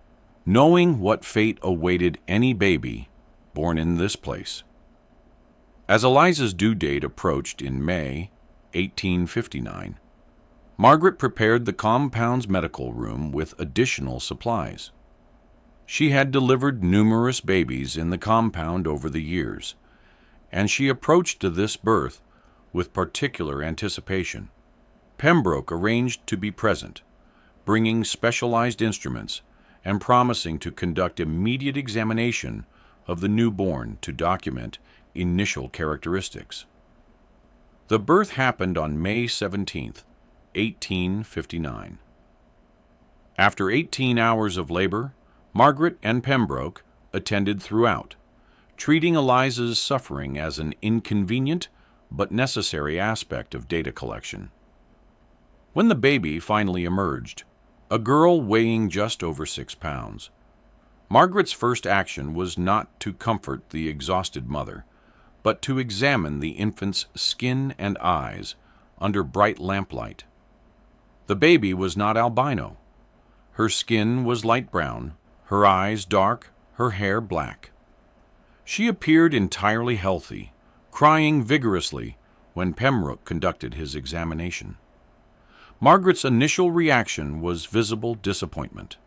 knowing what fate awaited any baby born in this place. As Eliza's due date approached in May 1859, Margaret prepared the compound's medical room with additional supplies. She had delivered numerous babies in the compound over the years, and she approached this birth with particular anticipation. Pembroke arranged to be present, bringing specialized instruments and promising to conduct immediate examination of the newborn to document initial characteristics. The birth happened on May 17, 1859. After 18 hours of labor, Margaret and Pembroke attended throughout, treating Eliza's suffering as an inconvenient but necessary aspect of data collection. When the baby finally emerged, a girl weighing just over 6 pounds, Margaret's first action was not to comfort the exhausted mother, but to examine the infant's skin and eyes under bright lamplight. The baby was not albino. Her skin was light brown, her eyes dark, her hair black. She appeared entirely healthy, crying vigorously when Pembroke conducted his examination. Margaret's initial reaction was visible disappointment.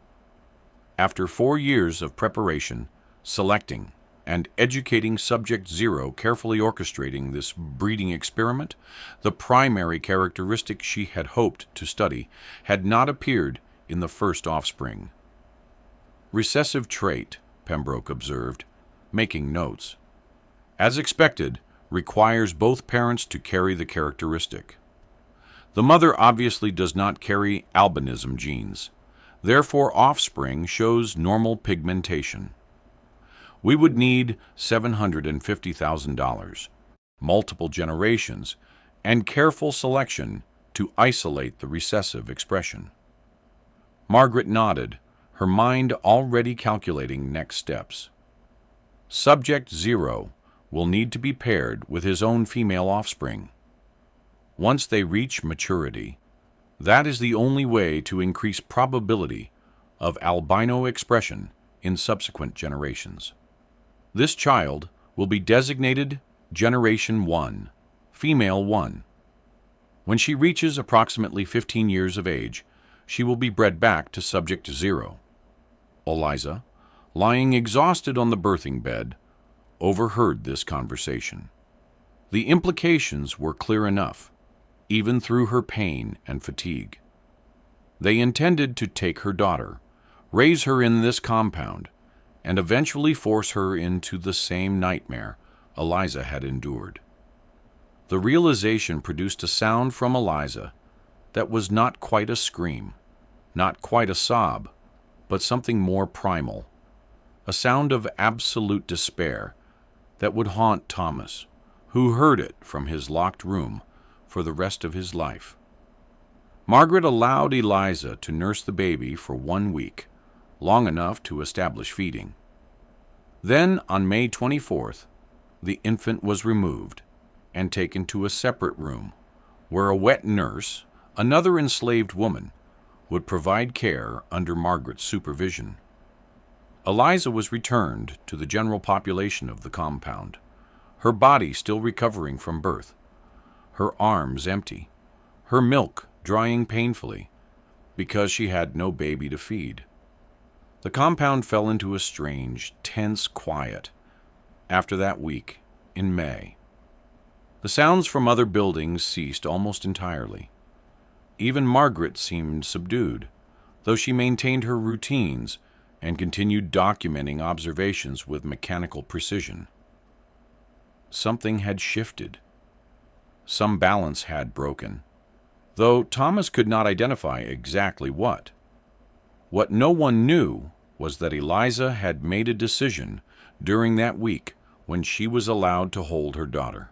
After 4 years of preparation, selecting, and educating Subject 0, carefully orchestrating this breeding experiment, the primary characteristic she had hoped to study had not appeared in the first offspring. Recessive trait, Pembroke observed, making notes. As expected, requires both parents to carry the characteristic. The mother obviously does not carry albinism genes. Therefore, offspring shows normal pigmentation. We would need $750,000, multiple generations, and careful selection to isolate the recessive expression. Margaret nodded, her mind already calculating next steps. Subject 0 will need to be paired with his own female offspring. Once they reach maturity, that is the only way to increase probability of albino expression in subsequent generations. This child will be designated Generation 1, Female 1. When she reaches approximately 15 years of age, she will be bred back to Subject 0. Eliza, lying exhausted on the birthing bed, overheard this conversation. The implications were clear enough, even through her pain and fatigue. They intended to take her daughter, raise her in this compound, and eventually force her into the same nightmare Eliza had endured. The realization produced a sound from Eliza that was not quite a scream, not quite a sob, but something more primal, a sound of absolute despair that would haunt Thomas, who heard it from his locked room for the rest of his life. Margaret allowed Eliza to nurse the baby for 1 week, long enough to establish feeding. Then, on May 24th, the infant was removed and taken to a separate room where a wet nurse, another enslaved woman, would provide care under Margaret's supervision. Eliza was returned to the general population of the compound, her body still recovering from birth, her arms empty, her milk drying painfully because she had no baby to feed. The compound fell into a strange, tense quiet after that week in May. The sounds from other buildings ceased almost entirely. Even Margaret seemed subdued, though she maintained her routines and continued documenting observations with mechanical precision. Something had shifted. Some balance had broken, though Thomas could not identify exactly what. What no one knew was that Eliza had made a decision during that week when she was allowed to hold her daughter.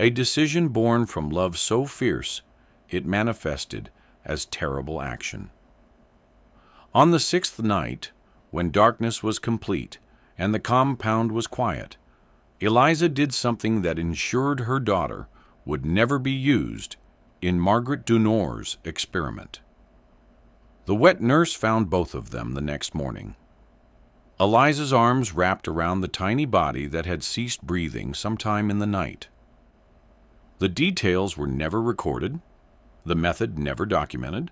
A decision born from love so fierce it manifested as terrible action. On the 6th night, when darkness was complete and the compound was quiet, Eliza did something that ensured her daughter would never be used in Margaret Dunour's experiment. The wet nurse found both of them the next morning. Eliza's arms wrapped around the tiny body that had ceased breathing sometime in the night. The details were never recorded, the method never documented.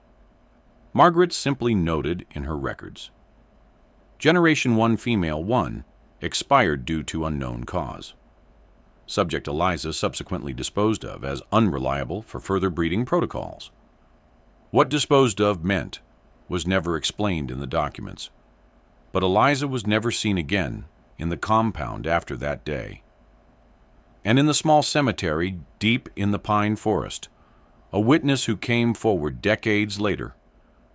Margaret simply noted in her records. Generation 1 Female 1 expired due to unknown cause. Subject Eliza subsequently disposed of as unreliable for further breeding protocols. What disposed of meant was never explained in the documents, but Eliza was never seen again in the compound after that day. And in the small cemetery deep in the pine forest, a witness who came forward decades later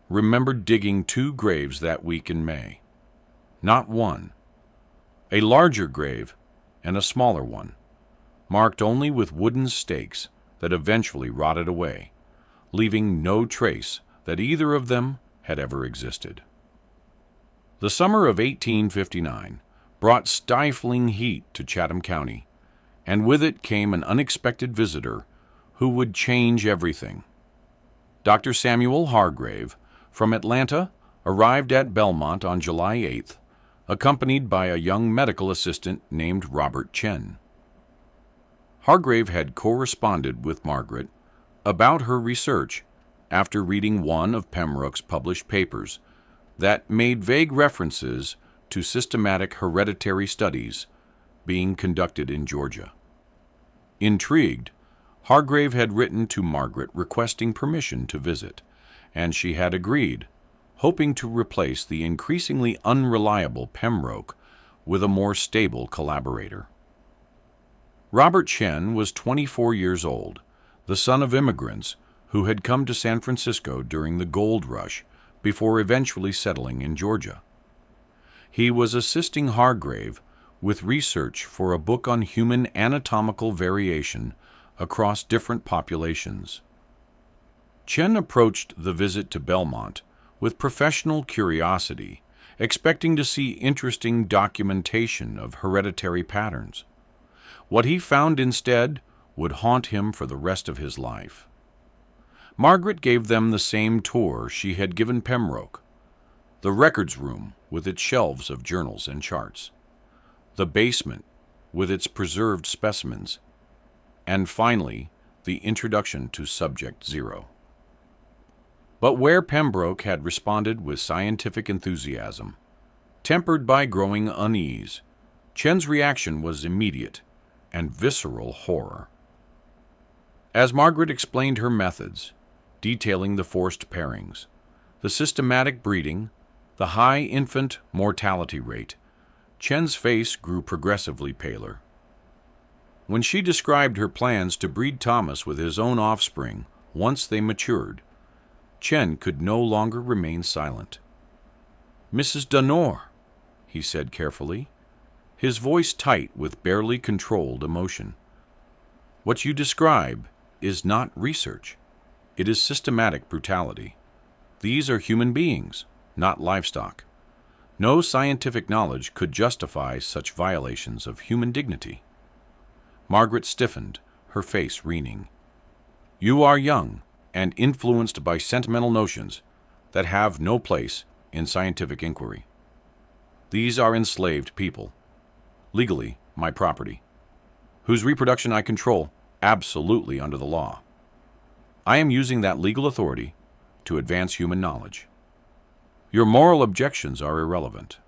remembered digging 2 graves that week in May. Not one. A larger grave and a smaller one, marked only with wooden stakes that eventually rotted away, leaving no trace that either of them had ever existed. The summer of 1859 brought stifling heat to Chatham County, and with it came an unexpected visitor who would change everything. Dr. Samuel Hargrave from Atlanta arrived at Belmont on July 8th, accompanied by a young medical assistant named Robert Chen. Hargrave had corresponded with Margaret about her research after reading one of Pembroke's published papers that made vague references to systematic hereditary studies being conducted in Georgia. Intrigued, Hargrave had written to Margaret requesting permission to visit, and she had agreed, hoping to replace the increasingly unreliable Pembroke with a more stable collaborator. Robert Chen was 24 years old, the son of immigrants who had come to San Francisco during the gold rush before eventually settling in Georgia. He was assisting Hargrave with research for a book on human anatomical variation across different populations. Chen approached the visit to Belmont with professional curiosity, expecting to see interesting documentation of hereditary patterns. What he found instead would haunt him for the rest of his life. Margaret gave them the same tour she had given Pembroke: the records room with its shelves of journals and charts, the basement with its preserved specimens, and finally, the introduction to Subject Zero. But where Pembroke had responded with scientific enthusiasm, tempered by growing unease, Chen's reaction was immediate and visceral horror. As Margaret explained her methods, detailing the forced pairings, the systematic breeding, the high infant mortality rate, Chen's face grew progressively paler. When she described her plans to breed Thomas with his own offspring once they matured, Chen could no longer remain silent. "Mrs. Dunor," he said carefully, his voice tight with barely controlled emotion. "What you describe is not research. It is systematic brutality. These are human beings, not livestock. No scientific knowledge could justify such violations of human dignity." Margaret stiffened, her face wreathing. "You are young and influenced by sentimental notions that have no place in scientific inquiry. These are enslaved people, legally my property, whose reproduction I control absolutely under the law. I am using that legal authority to advance human knowledge. Your moral objections are irrelevant."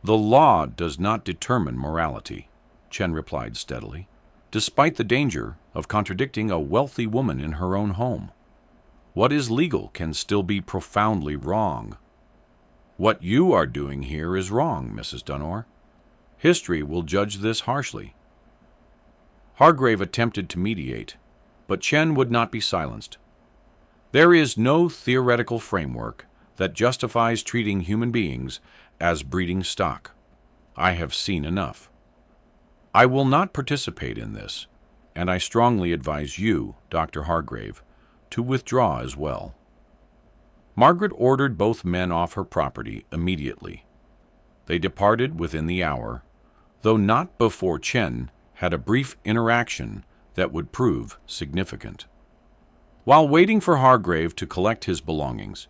"The law does not determine morality," Chen replied steadily, "despite the danger of contradicting a wealthy woman in her own home. What is legal can still be profoundly wrong. What you are doing here is wrong, Mrs. Dunor. History will judge this harshly." Hargrave attempted to mediate, but Chen would not be silenced. "There is no theoretical framework that justifies treating human beings as breeding stock. I have seen enough. I will not participate in this, and I strongly advise you, Dr. Hargrave, to withdraw as well." Margaret ordered both men off her property immediately. They departed within the hour, though not before Chen had a brief interaction that would prove significant. While waiting for Hargrave to collect his belongings,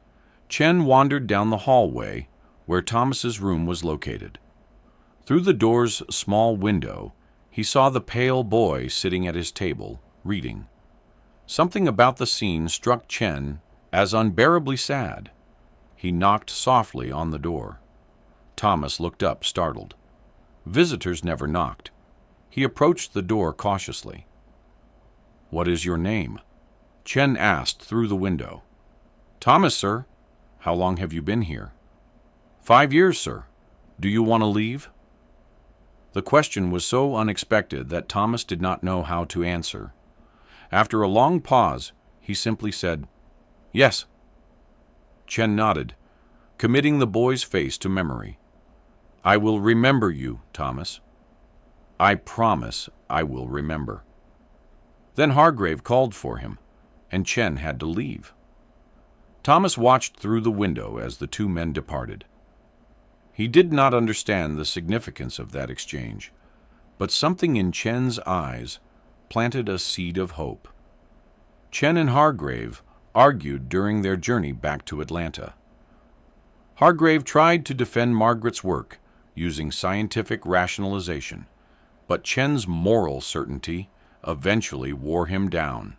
Chen wandered down the hallway where Thomas's room was located. Through the door's small window, he saw the pale boy sitting at his table, reading. Something about the scene struck Chen as unbearably sad. He knocked softly on the door. Thomas looked up, startled. Visitors never knocked. He approached the door cautiously. "What is your name?" Chen asked through the window. "Thomas, sir. How long have you been here?" "5 years, sir. Do you want to leave?" The question was so unexpected that Thomas did not know how to answer. After a long pause, he simply said, "Yes." Chen nodded, committing the boy's face to memory. "I will remember you, Thomas. I promise I will remember." Then Hargrave called for him, and Chen had to leave. Thomas watched through the window as the two men departed. He did not understand the significance of that exchange, but something in Chen's eyes planted a seed of hope. Chen and Hargrave argued during their journey back to Atlanta. Hargrave tried to defend Margaret's work using scientific rationalization, but Chen's moral certainty eventually wore him down.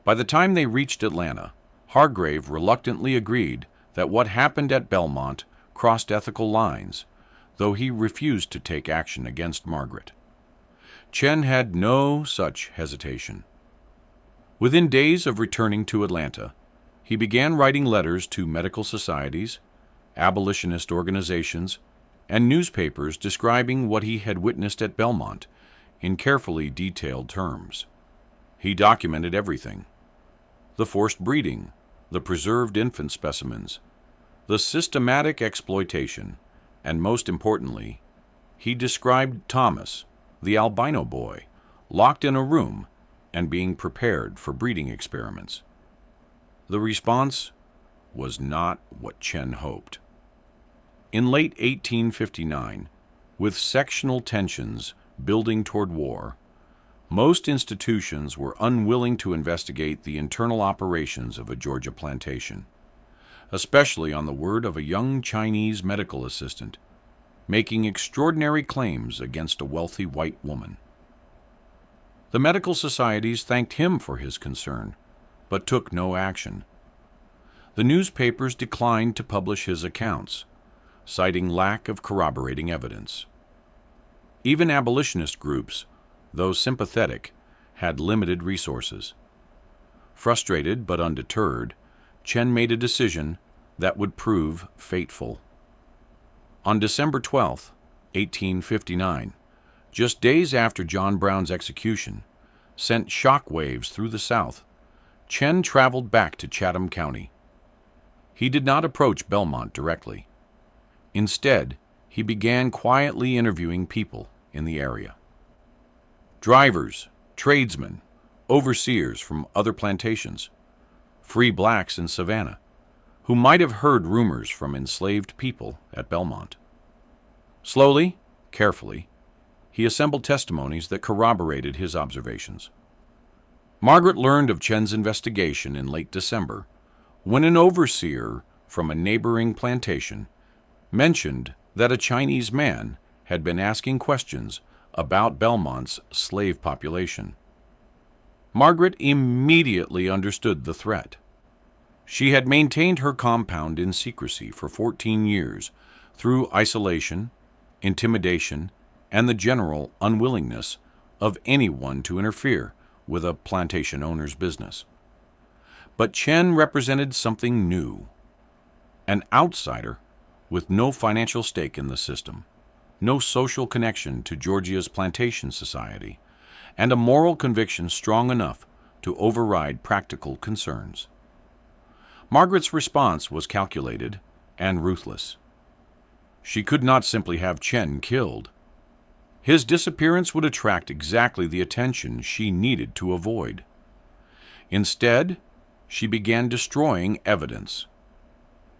By the time they reached Atlanta, Hargrave reluctantly agreed that what happened at Belmont crossed ethical lines, though he refused to take action against Margaret. Chen had no such hesitation. Within days of returning to Atlanta, he began writing letters to medical societies, abolitionist organizations, and newspapers describing what he had witnessed at Belmont in carefully detailed terms. He documented everything: the forced breeding, the preserved infant specimens, the systematic exploitation, and most importantly, he described Thomas, the albino boy, locked in a room and being prepared for breeding experiments. The response was not what Chen hoped. In late 1859, with sectional tensions building toward war, most institutions were unwilling to investigate the internal operations of a Georgia plantation, especially on the word of a young Chinese medical assistant making extraordinary claims against a wealthy white woman. The medical societies thanked him for his concern, but took no action. The newspapers declined to publish his accounts, citing lack of corroborating evidence. Even abolitionist groups, though sympathetic, had limited resources. Frustrated but undeterred, Chen made a decision that would prove fateful. On December 12, 1859, just days after John Brown's execution sent shock waves through the South, Chen traveled back to Chatham County. He did not approach Belmont directly. Instead, he began quietly interviewing people in the area. Drivers, tradesmen, overseers from other plantations, free blacks in Savannah, who might have heard rumors from enslaved people at Belmont. Slowly, carefully, he assembled testimonies that corroborated his observations. Margaret learned of Chen's investigation in late December when an overseer from a neighboring plantation mentioned that a Chinese man had been asking questions about Belmont's slave population. Margaret immediately understood the threat. She had maintained her compound in secrecy for 14 years through isolation, intimidation, and the general unwillingness of anyone to interfere with a plantation owner's business. But Chen represented something new, an outsider with no financial stake in the system, no social connection to Georgia's plantation society, and a moral conviction strong enough to override practical concerns. Margaret's response was calculated and ruthless. She could not simply have Chen killed. His disappearance would attract exactly the attention she needed to avoid. Instead, she began destroying evidence.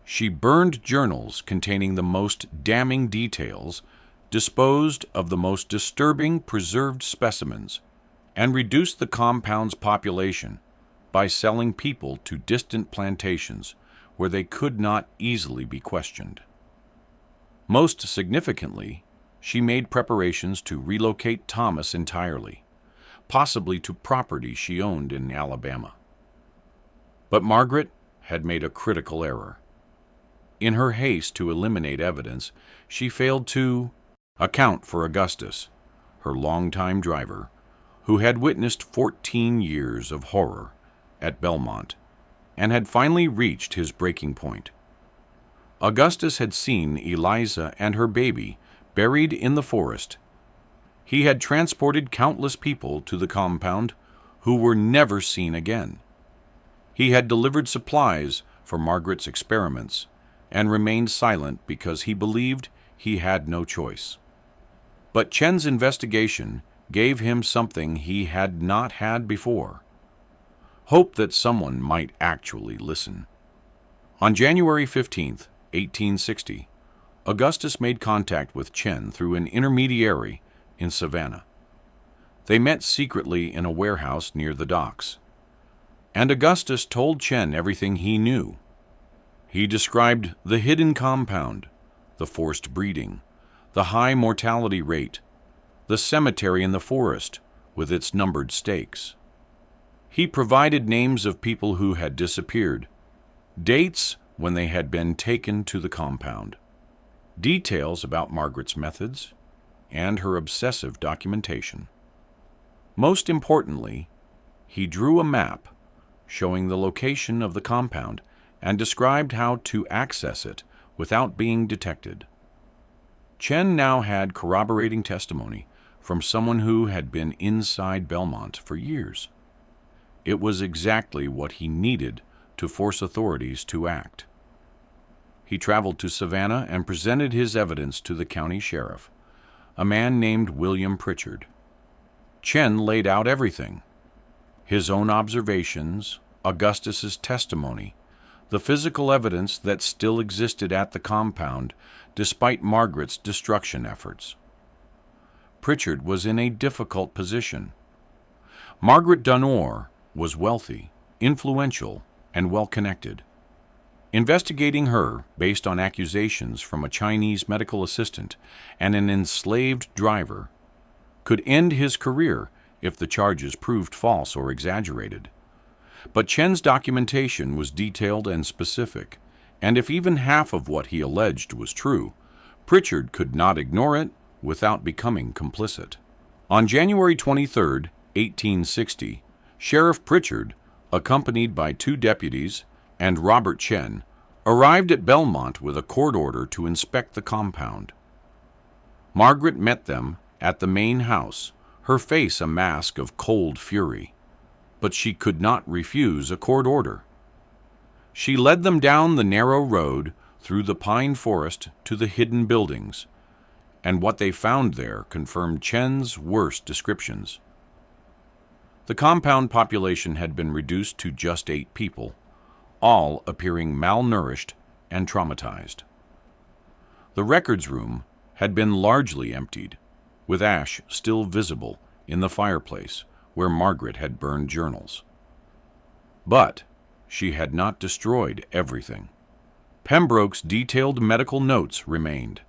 She burned journals containing the most damning details, disposed of the most disturbing preserved specimens, and reduced the compound's population by selling people to distant plantations where they could not easily be questioned. Most significantly, she made preparations to relocate Thomas entirely, possibly to property she owned in Alabama. But Margaret had made a critical error. In her haste to eliminate evidence, she failed to account for Augustus, her longtime driver, who had witnessed 14 years of horror at Belmont and had finally reached his breaking point. Augustus had seen Eliza and her baby buried in the forest. He had transported countless people to the compound who were never seen again. He had delivered supplies for Margaret's experiments and remained silent because he believed he had no choice. But Chen's investigation gave him something he had not had before: hope that someone might actually listen. On January 15, 1860, Augustus made contact with Chen through an intermediary in Savannah. They met secretly in a warehouse near the docks, and Augustus told Chen everything he knew. He described the hidden compound, the forced breeding, the high mortality rate, the cemetery in the forest with its numbered stakes. He provided names of people who had disappeared, dates when they had been taken to the compound, details about Margaret's methods, and her obsessive documentation. Most importantly, he drew a map showing the location of the compound and described how to access it without being detected. Chen now had corroborating testimony from someone who had been inside Belmont for years. It was exactly what he needed to force authorities to act. He traveled to Savannah and presented his evidence to the county sheriff, a man named William Pritchard. Chen laid out everything: his own observations, Augustus's testimony, the physical evidence that still existed at the compound despite Margaret's destruction efforts. Pritchard was in a difficult position. Margaret Dunor was wealthy, influential, and well-connected. Investigating her based on accusations from a Chinese medical assistant and an enslaved driver could end his career if the charges proved false or exaggerated. But Chen's documentation was detailed and specific, and if even half of what he alleged was true, Pritchard could not ignore it without becoming complicit. On January 23, 1860, Sheriff Pritchard, accompanied by 2 deputies and Robert Chen, arrived at Belmont with a court order to inspect the compound. Margaret met them at the main house, her face a mask of cold fury, but she could not refuse a court order. She led them down the narrow road through the pine forest to the hidden buildings, and what they found there confirmed Chen's worst descriptions. The compound population had been reduced to just 8 people, all appearing malnourished and traumatized. The records room had been largely emptied, with ash still visible in the fireplace where Margaret had burned journals. But she had not destroyed everything. Pembroke's detailed medical notes remained,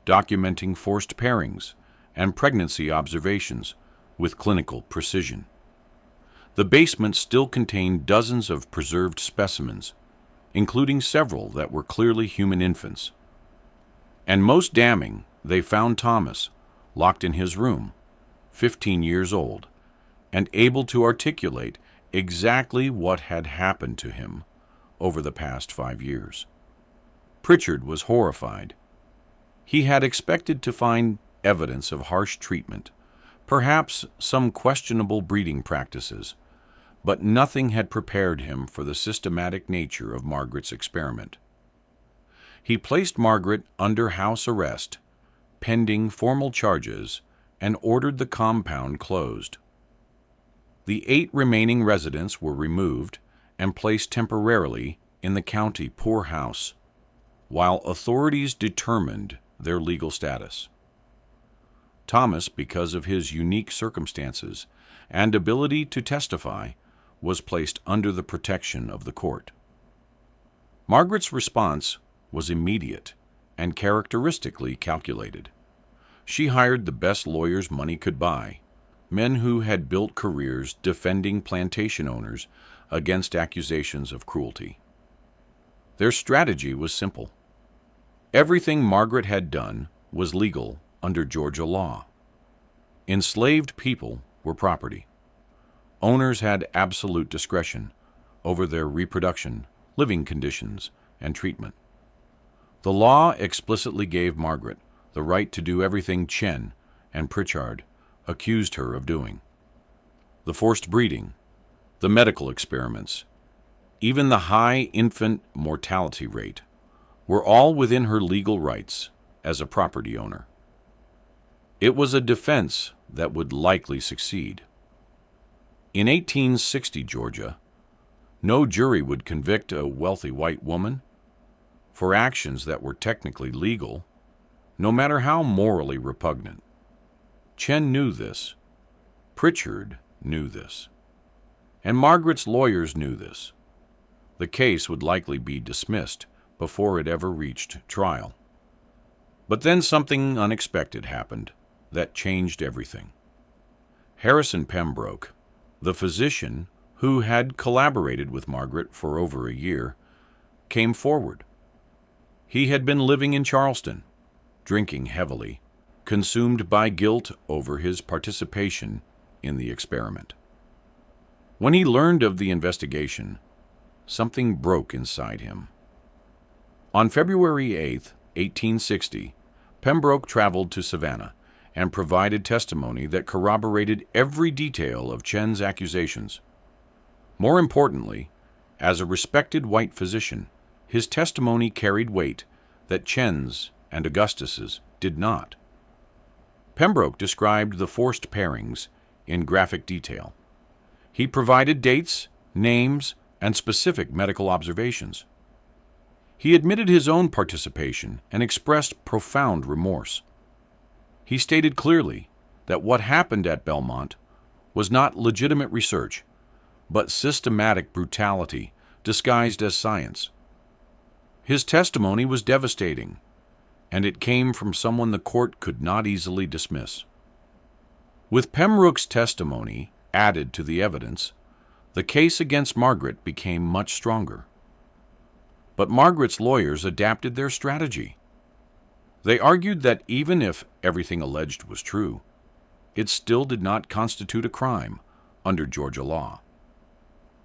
documenting forced pairings and pregnancy observations with clinical precision. The basement still contained dozens of preserved specimens, including several that were clearly human infants. And most damning, they found Thomas locked in his room, 15 years old, and able to articulate exactly what had happened to him over the past 5 years. Pritchard was horrified. He had expected to find evidence of harsh treatment, perhaps some questionable breeding practices, but nothing had prepared him for the systematic nature of Margaret's experiment. He placed Margaret under house arrest, pending formal charges, and ordered the compound closed. The 8 remaining residents were removed and placed temporarily in the county poorhouse, while authorities determined their legal status. Thomas, because of his unique circumstances and ability to testify, was placed under the protection of the court. Margaret's response was immediate and characteristically calculated. She hired the best lawyers money could buy, men who had built careers defending plantation owners against accusations of cruelty. Their strategy was simple. Everything Margaret had done was legal under Georgia law. Enslaved people were property. Owners had absolute discretion over their reproduction, living conditions, and treatment. The law explicitly gave Margaret the right to do everything Chen and Pritchard accused her of doing. The forced breeding, the medical experiments, even the high infant mortality rate were all within her legal rights as a property owner. It was a defense that would likely succeed. In 1860 Georgia, no jury would convict a wealthy white woman for actions that were technically legal, no matter how morally repugnant. Chen knew this. Pritchard knew this. And Margaret's lawyers knew this. The case would likely be dismissed before it ever reached trial. But then something unexpected happened that changed everything. Harrison Pembroke, the physician who had collaborated with Margaret for over a year, came forward. He had been living in Charleston, drinking heavily, consumed by guilt over his participation in the experiment. When he learned of the investigation, something broke inside him. On February 8, 1860, Pembroke traveled to Savannah and provided testimony that corroborated every detail of Chen's accusations. More importantly, as a respected white physician, his testimony carried weight that Chen's and Augustus's did not. Pembroke described the forced pairings in graphic detail. He provided dates, names, and specific medical observations. He admitted his own participation and expressed profound remorse. He stated clearly that what happened at Belmont was not legitimate research, but systematic brutality disguised as science. His testimony was devastating, and it came from someone the court could not easily dismiss. With Pembroke's testimony added to the evidence, the case against Margaret became much stronger. But Margaret's lawyers adapted their strategy. They argued that even if everything alleged was true, it still did not constitute a crime under Georgia law.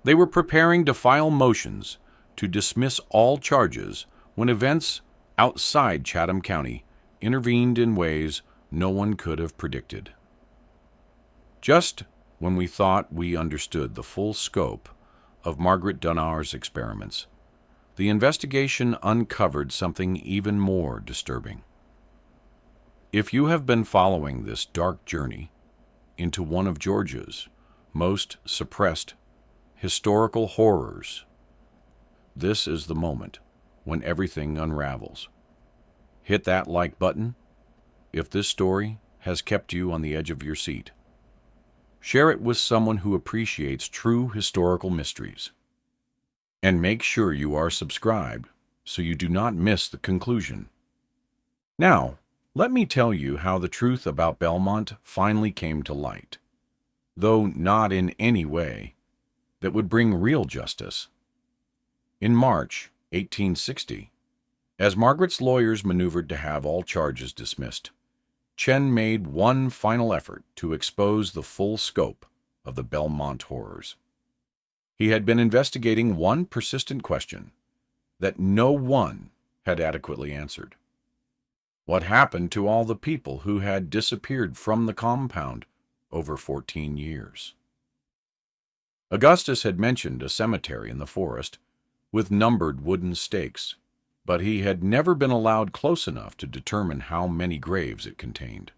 They were preparing to file motions to dismiss all charges when events outside Chatham County intervened in ways no one could have predicted. Just when we thought we understood the full scope of Margaret Dunar's experiments, the investigation uncovered something even more disturbing. If you have been following this dark journey into one of Georgia's most suppressed historical horrors, this is the moment when everything unravels. Hit that like button if this story has kept you on the edge of your seat. Share it with someone who appreciates true historical mysteries. And make sure you are subscribed so you do not miss the conclusion. Now, let me tell you how the truth about Belmont finally came to light, though not in any way that would bring real justice. In March 1860, as Margaret's lawyers maneuvered to have all charges dismissed, Chen made one final effort to expose the full scope of the Belmont horrors. He had been investigating one persistent question that no one had adequately answered. What happened to all the people who had disappeared from the compound over 14 years? Augustus had mentioned a cemetery in the forest with numbered wooden stakes, but he had never been allowed close enough to determine how many graves it contained.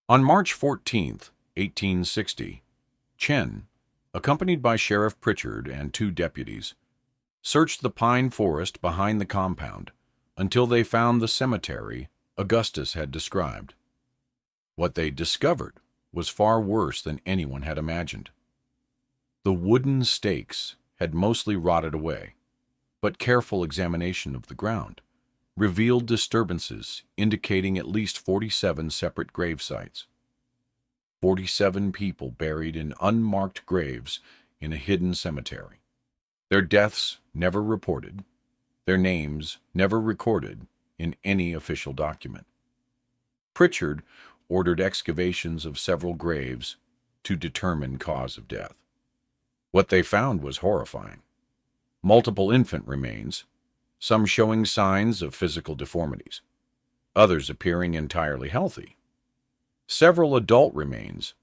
On March 14, 1860, Chen, accompanied by Sheriff Pritchard and 2 deputies, searched the pine forest behind the compound until they found the cemetery Augustus had described. What they discovered was far worse than anyone had imagined. The wooden stakes had mostly rotted away, but careful examination of the ground revealed disturbances indicating at least 47 separate grave sites. 47 people buried in unmarked graves in a hidden cemetery. Their deaths never reported, their names never recorded in any official document. Pritchard ordered excavations of several graves to determine cause of death. What they found was horrifying. Multiple infant remains, some showing signs of physical deformities, others appearing entirely healthy. Several adult remains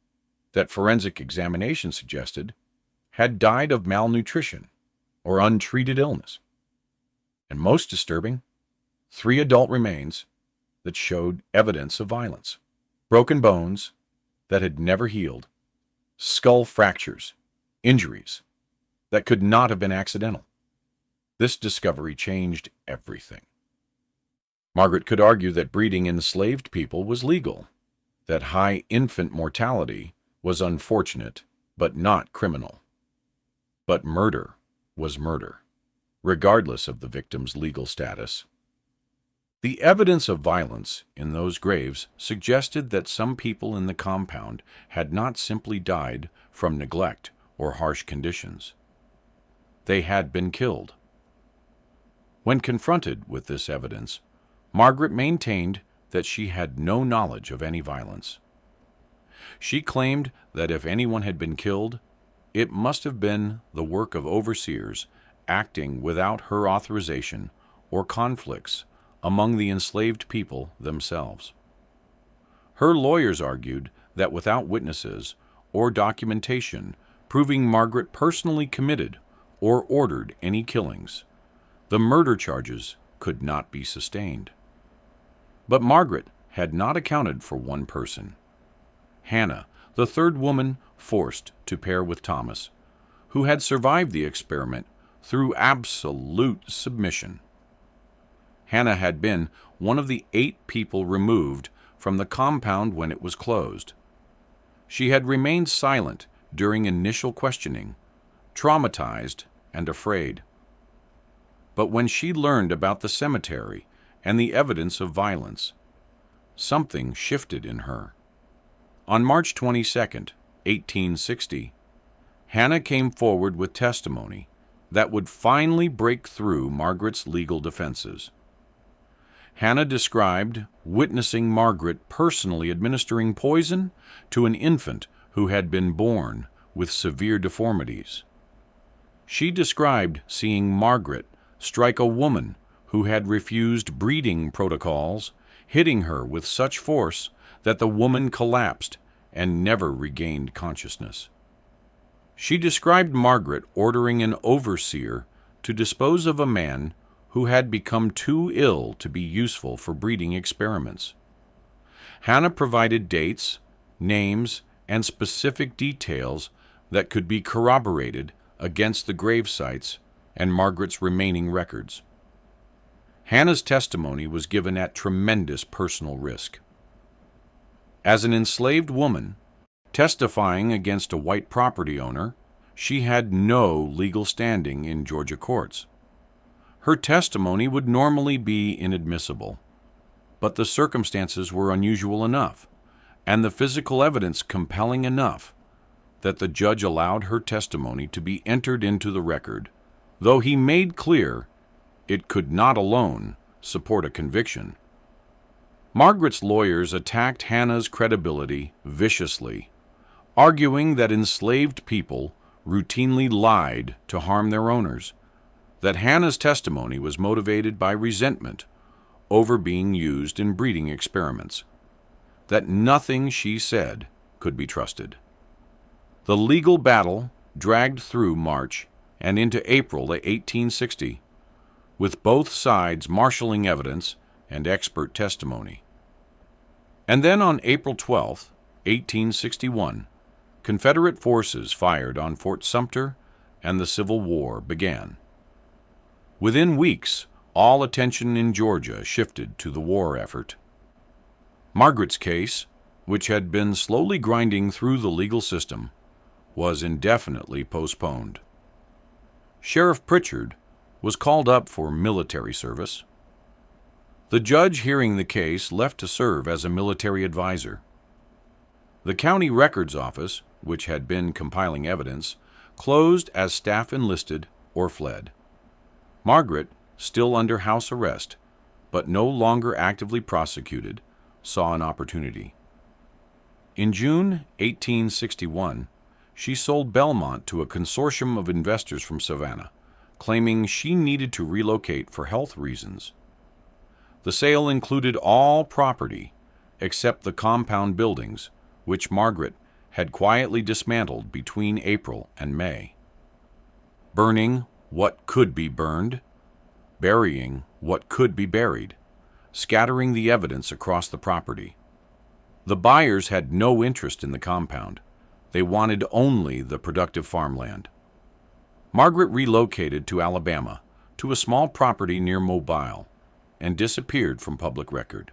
that forensic examination suggested had died of malnutrition or untreated illness. And most disturbing, 3 adult remains that showed evidence of violence, broken bones that had never healed, skull fractures, injuries that could not have been accidental. This discovery changed everything. Margaret could argue that breeding enslaved people was legal, that high infant mortality was unfortunate but not criminal. But murder was murder, regardless of the victim's legal status. The evidence of violence in those graves suggested that some people in the compound had not simply died from neglect or harsh conditions. They had been killed. When confronted with this evidence, Margaret maintained that she had no knowledge of any violence. She claimed that if anyone had been killed, it must have been the work of overseers acting without her authorization or conflicts among the enslaved people themselves. Her lawyers argued that without witnesses or documentation proving Margaret personally committed or ordered any killings, the murder charges could not be sustained. But Margaret had not accounted for one person. Hannah, the 3rd woman forced to pair with Thomas, who had survived the experiment through absolute submission. Hannah had been one of the 8 people removed from the compound when it was closed. She had remained silent during initial questioning, traumatized and afraid. But when she learned about the cemetery and the evidence of violence, something shifted in her. On March 22, 1860, Hannah came forward with testimony that would finally break through Margaret's legal defenses. Hannah described witnessing Margaret personally administering poison to an infant who had been born with severe deformities. She described seeing Margaret strike a woman who had refused breeding protocols, hitting her with such force that the woman collapsed and never regained consciousness. She described Margaret ordering an overseer to dispose of a man who had become too ill to be useful for breeding experiments. Hannah provided dates, names, and specific details that could be corroborated against the grave sites and Margaret's remaining records. Hannah's testimony was given at tremendous personal risk. As an enslaved woman, testifying against a white property owner, she had no legal standing in Georgia courts. Her testimony would normally be inadmissible, but the circumstances were unusual enough, and the physical evidence compelling enough, that the judge allowed her testimony to be entered into the record, though he made clear it could not alone support a conviction. Margaret's lawyers attacked Hannah's credibility viciously, arguing that enslaved people routinely lied to harm their owners, that Hannah's testimony was motivated by resentment over being used in breeding experiments, that nothing she said could be trusted. The legal battle dragged through March and into April 1860, with both sides marshaling evidence and expert testimony. And then on April 12, 1861, Confederate forces fired on Fort Sumter and the Civil War began. Within weeks, all attention in Georgia shifted to the war effort. Margaret's case, which had been slowly grinding through the legal system, was indefinitely postponed. Sheriff Pritchard was called up for military service. The judge hearing the case left to serve as a military advisor. The county records office, which had been compiling evidence, closed as staff enlisted or fled. Margaret, still under house arrest, but no longer actively prosecuted, saw an opportunity. In June 1861, she sold Belmont to a consortium of investors from Savannah, claiming she needed to relocate for health reasons. The sale included all property except the compound buildings, which Margaret had quietly dismantled between April and May. Burning what could be burned, burying what could be buried, scattering the evidence across the property. The buyers had no interest in the compound. They wanted only the productive farmland. Margaret relocated to Alabama, to a small property near Mobile, and disappeared from public record.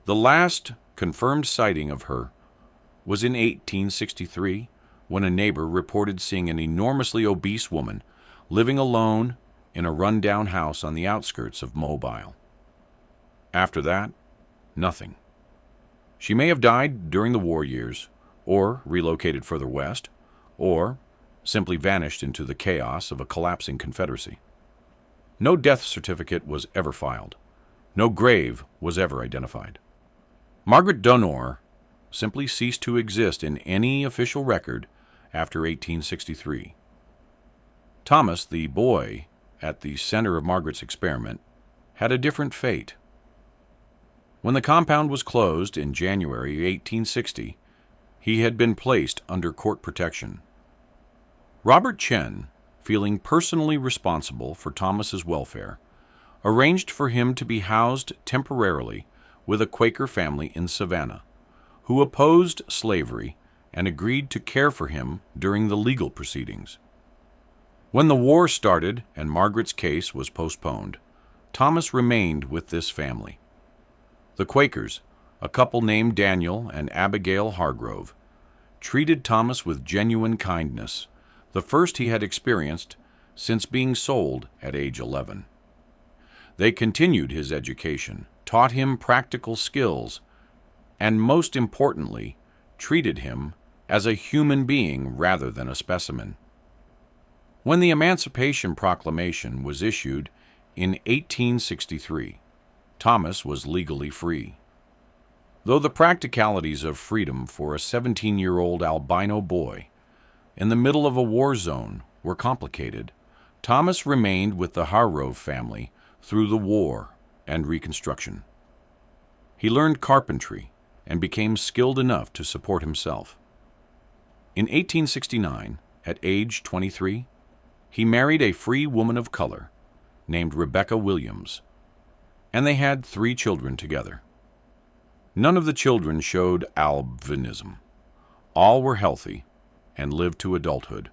The last confirmed sighting of her was in 1863, when a neighbor reported seeing an enormously obese woman living alone in a run-down house on the outskirts of Mobile. After that, nothing. She may have died during the war years, or relocated further west, or simply vanished into the chaos of a collapsing Confederacy. No death certificate was ever filed. No grave was ever identified. Margaret Donor simply ceased to exist in any official record after 1863. Thomas, the boy at the center of Margaret's experiment, had a different fate. When the compound was closed in January 1860, he had been placed under court protection. Robert Chen, feeling personally responsible for Thomas's welfare, arranged for him to be housed temporarily with a Quaker family in Savannah, who opposed slavery and agreed to care for him during the legal proceedings. When the war started and Margaret's case was postponed, Thomas remained with this family. The Quakers, a couple named Daniel and Abigail Hargrove, treated Thomas with genuine kindness, the first he had experienced since being sold at age 11. They continued his education, taught him practical skills, and most importantly, treated him as a human being rather than a specimen. When the Emancipation Proclamation was issued in 1863, Thomas was legally free. Though the practicalities of freedom for a 17-year-old albino boy in the middle of a war zone were complicated, Thomas remained with the Hargrove family through the war and Reconstruction. He learned carpentry and became skilled enough to support himself. In 1869, at age 23, He married a free woman of color named Rebecca Williams, and they had 3 children together. None of the children showed albinism. All were healthy and lived to adulthood.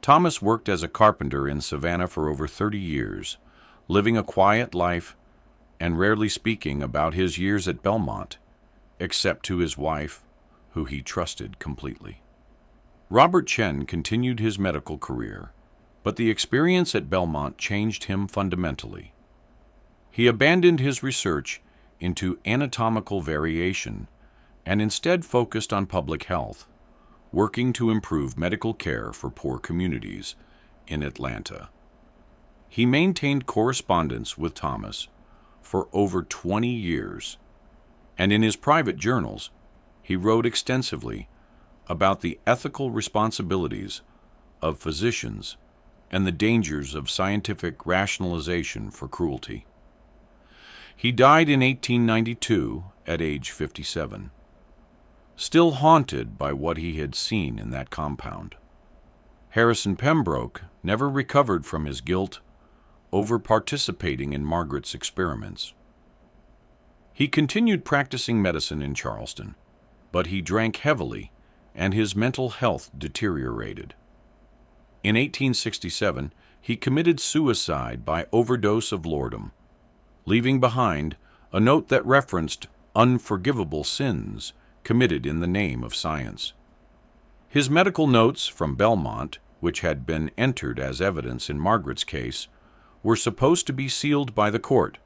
Thomas worked as a carpenter in Savannah for over 30 years, living a quiet life and rarely speaking about his years at Belmont, except to his wife, who he trusted completely. Robert Chen continued his medical career, but the experience at Belmont changed him fundamentally. He abandoned his research into anatomical variation and instead focused on public health, working to improve medical care for poor communities in Atlanta. He maintained correspondence with Thomas for over 20 years, and in his private journals, he wrote extensively about the ethical responsibilities of physicians and the dangers of scientific rationalization for cruelty. He died in 1892 at age 57, still haunted by what he had seen in that compound. Harrison Pembroke never recovered from his guilt over participating in Margaret's experiments. He continued practicing medicine in Charleston, but he drank heavily and his mental health deteriorated. In 1867, he committed suicide by overdose of laudanum, leaving behind a note that referenced unforgivable sins committed in the name of science. His medical notes from Belmont, which had been entered as evidence in Margaret's case, were supposed to be sealed by the court,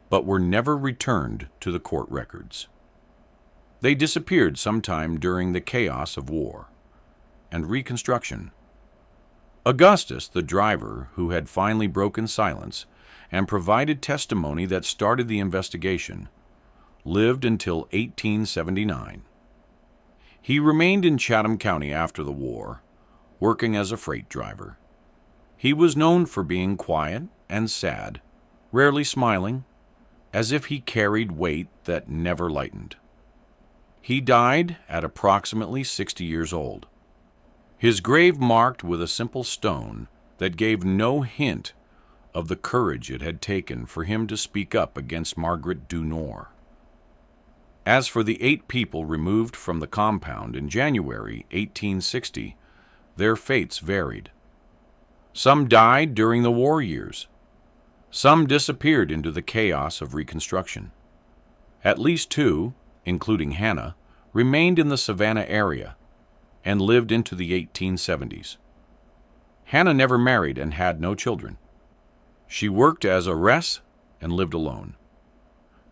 but were never returned to the court records. They disappeared sometime during the chaos of war and Reconstruction. Augustus, the driver who had finally broken silence and provided testimony that started the investigation, lived until 1879. He remained in Chatham County after the war, working as a freight driver. He was known for being quiet and sad, rarely smiling, as if he carried weight that never lightened. He died at approximately 60 years old, his grave marked with a simple stone that gave no hint of the courage it had taken for him to speak up against Margaret Dunor. As for the 8 people removed from the compound in January 1860, their fates varied. Some died during the war years. Some disappeared into the chaos of Reconstruction. At least 2, including Hannah, remained in the Savannah area and lived into the 1870s. Hannah never married and had no children. She worked as a ress and lived alone.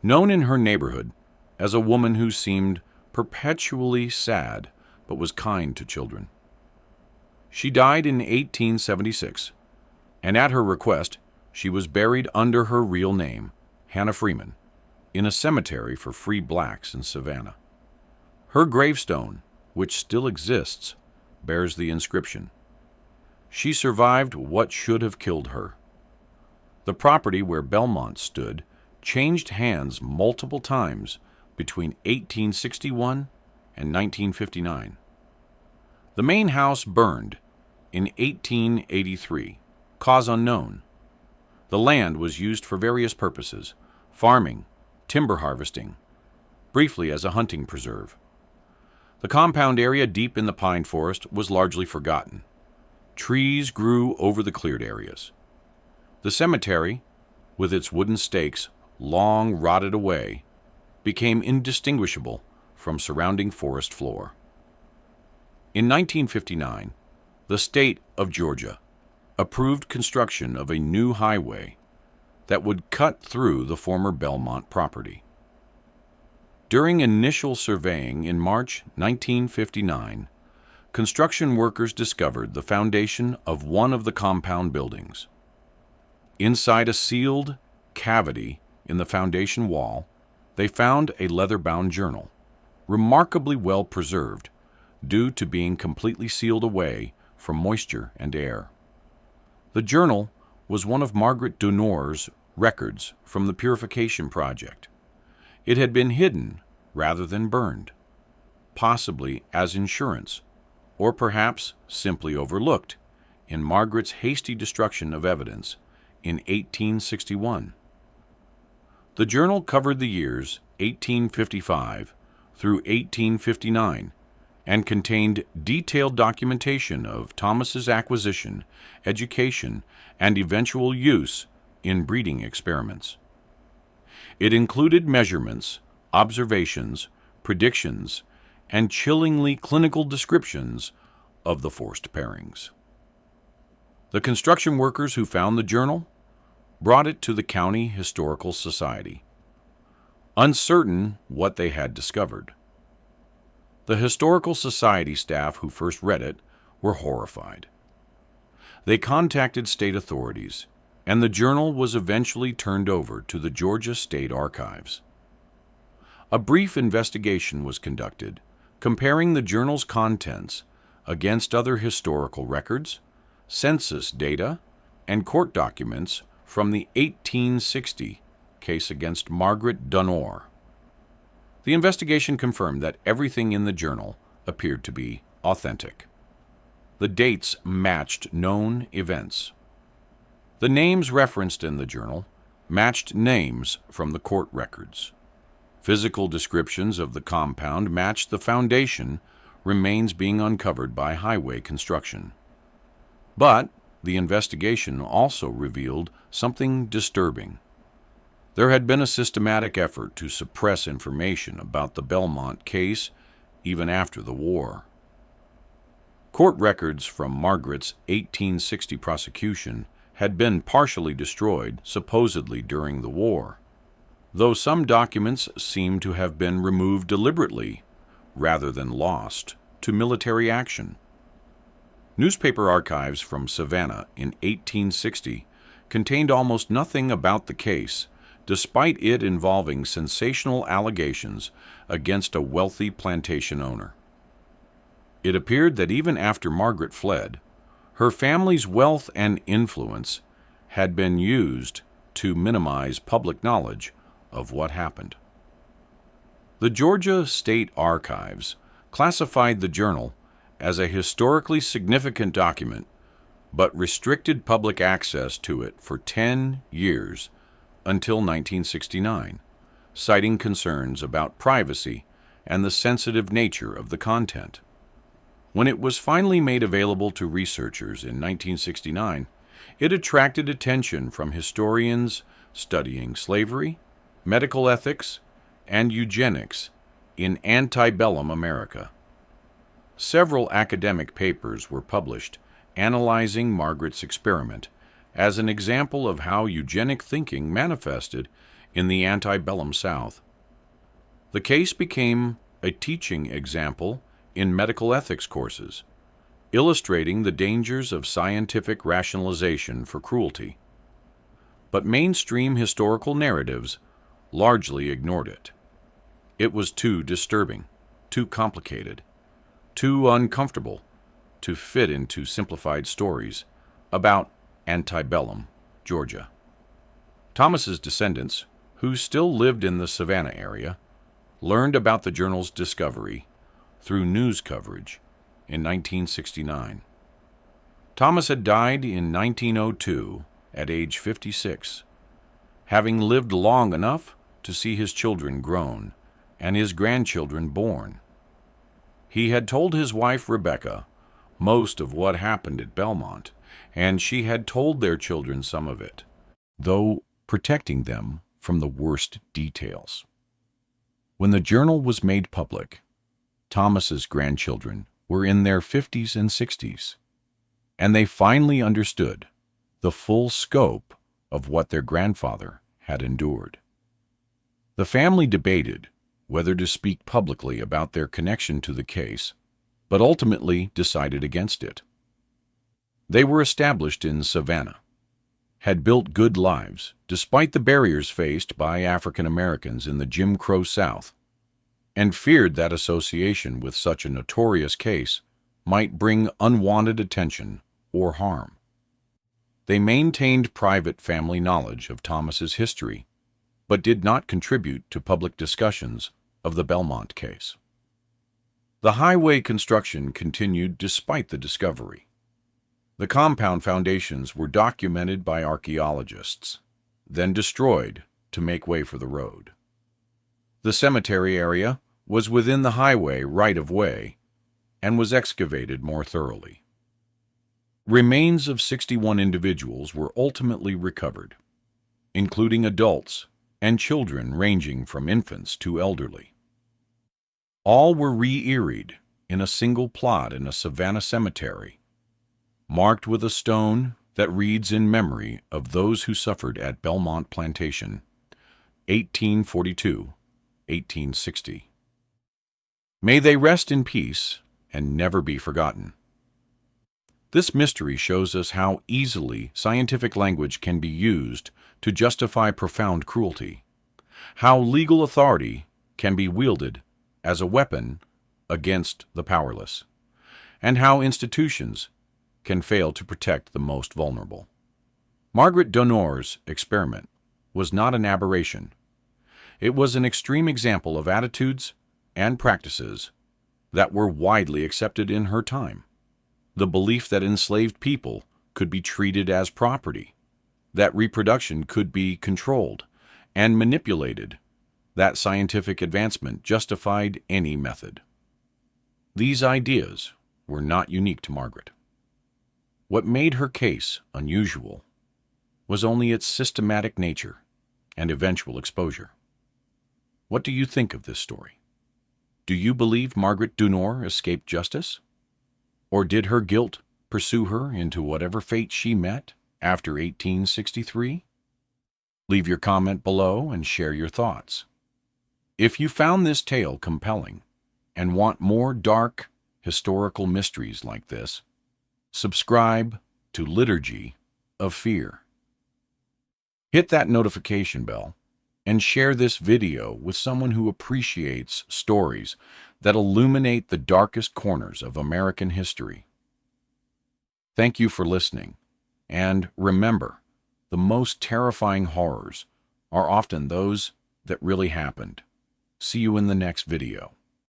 Known in her neighborhood as a woman who seemed perpetually sad but was kind to children. She died in 1876, and at her request, she was buried under her real name, Hannah Freeman, in a cemetery for free blacks in Savannah. Her gravestone, which still exists, bears the inscription, "She survived what should have killed her." The property where Belmont stood changed hands multiple times between 1861 and 1959. The main house burned in 1883, cause unknown. The land was used for various purposes, farming, timber harvesting, briefly as a hunting preserve. The compound area deep in the pine forest was largely forgotten. Trees grew over the cleared areas. The cemetery, with its wooden stakes long rotted away, became indistinguishable from surrounding forest floor. In 1959, the state of Georgia approved construction of a new highway that would cut through the former Belmont property. During initial surveying in March 1959, construction workers discovered the foundation of one of the compound buildings. Inside a sealed cavity in the foundation wall, they found a leather-bound journal, remarkably well preserved due to being completely sealed away from moisture and air. The journal was one of Margaret Dunor's records from the Purification Project. It had been hidden rather than burned, possibly as insurance, or perhaps simply overlooked in Margaret's hasty destruction of evidence in 1861. The journal covered the years 1855 through 1859 and contained detailed documentation of Thomas's acquisition, education, and eventual use in breeding experiments. It included measurements, observations, predictions, and chillingly clinical descriptions of the forced pairings. The construction workers who found the journal brought it to the County Historical Society, uncertain what they had discovered. The Historical Society staff who first read it were horrified. They contacted state authorities, and the journal was eventually turned over to the Georgia State Archives. A brief investigation was conducted, comparing the journal's contents against other historical records, census data, and court documents from the 1860 case against Margaret Dunor. The investigation confirmed that everything in the journal appeared to be authentic. The dates matched known events. The names referenced in the journal matched names from the court records. Physical descriptions of the compound matched the foundation remains being uncovered by highway construction. But the investigation also revealed something disturbing. There had been a systematic effort to suppress information about the Belmont case even after the war. Court records from Margaret's 1860 prosecution had been partially destroyed, supposedly during the war, though some documents seem to have been removed deliberately rather than lost to military action. Newspaper archives from Savannah in 1860 contained almost nothing about the case, despite it involving sensational allegations against a wealthy plantation owner. It appeared that even after Margaret fled, her family's wealth and influence had been used to minimize public knowledge of what happened. The Georgia State Archives classified the journal as a historically significant document, but restricted public access to it for 10 years until 1969, citing concerns about privacy and the sensitive nature of the content. When it was finally made available to researchers in 1969, it attracted attention from historians studying slavery, medical ethics, and eugenics in antebellum America. Several academic papers were published analyzing Margaret's experiment as an example of how eugenic thinking manifested in the antebellum South. The case became a teaching example in medical ethics courses, illustrating the dangers of scientific rationalization for cruelty. But mainstream historical narratives largely ignored it. It was too disturbing, too complicated, too uncomfortable to fit into simplified stories about antebellum Georgia. Thomas's descendants, who still lived in the Savannah area, learned about the journal's discovery through news coverage in 1969. Thomas had died in 1902 at age 56, having lived long enough to see his children grown and his grandchildren born. He had told his wife Rebecca most of what happened at Belmont, and she had told their children some of it, though protecting them from the worst details. When the journal was made public, Thomas's grandchildren were in their 50s and 60s, and they finally understood the full scope of what their grandfather had endured. The family debated whether to speak publicly about their connection to the case, but ultimately decided against it. They were established in Savannah, had built good lives despite the barriers faced by African Americans in the Jim Crow South, and feared that association with such a notorious case might bring unwanted attention or harm. They maintained private family knowledge of Thomas's history, but did not contribute to public discussions of the Belmont case. The highway construction continued despite the discovery. The compound foundations were documented by archaeologists, then destroyed to make way for the road. The cemetery area was within the highway right-of-way and was excavated more thoroughly. Remains of 61 individuals were ultimately recovered, including adults and children ranging from infants to elderly. All were re-earied in a single plot in a Savannah cemetery, marked with a stone that reads in memory of those who suffered at Belmont Plantation, 1842-1860. May they rest in peace and never be forgotten. This mystery shows us how easily scientific language can be used to justify profound cruelty, how legal authority can be wielded as a weapon against the powerless, and how institutions can fail to protect the most vulnerable. Margaret Donor's experiment was not an aberration. It was an extreme example of attitudes and practices that were widely accepted in her time. The belief that enslaved people could be treated as property, that reproduction could be controlled and manipulated, that scientific advancement justified any method. These ideas were not unique to Margaret. What made her case unusual was only its systematic nature and eventual exposure. What do you think of this story? Do you believe Margaret Donor escaped justice? Or did her guilt pursue her into whatever fate she met after 1863? Leave your comment below and share your thoughts. If you found this tale compelling and want more dark historical mysteries like this, subscribe to Liturgy of Fear. Hit that notification bell and share this video with someone who appreciates stories that illuminate the darkest corners of American history. Thank you for listening, and remember, the most terrifying horrors are often those that really happened. See you in the next video.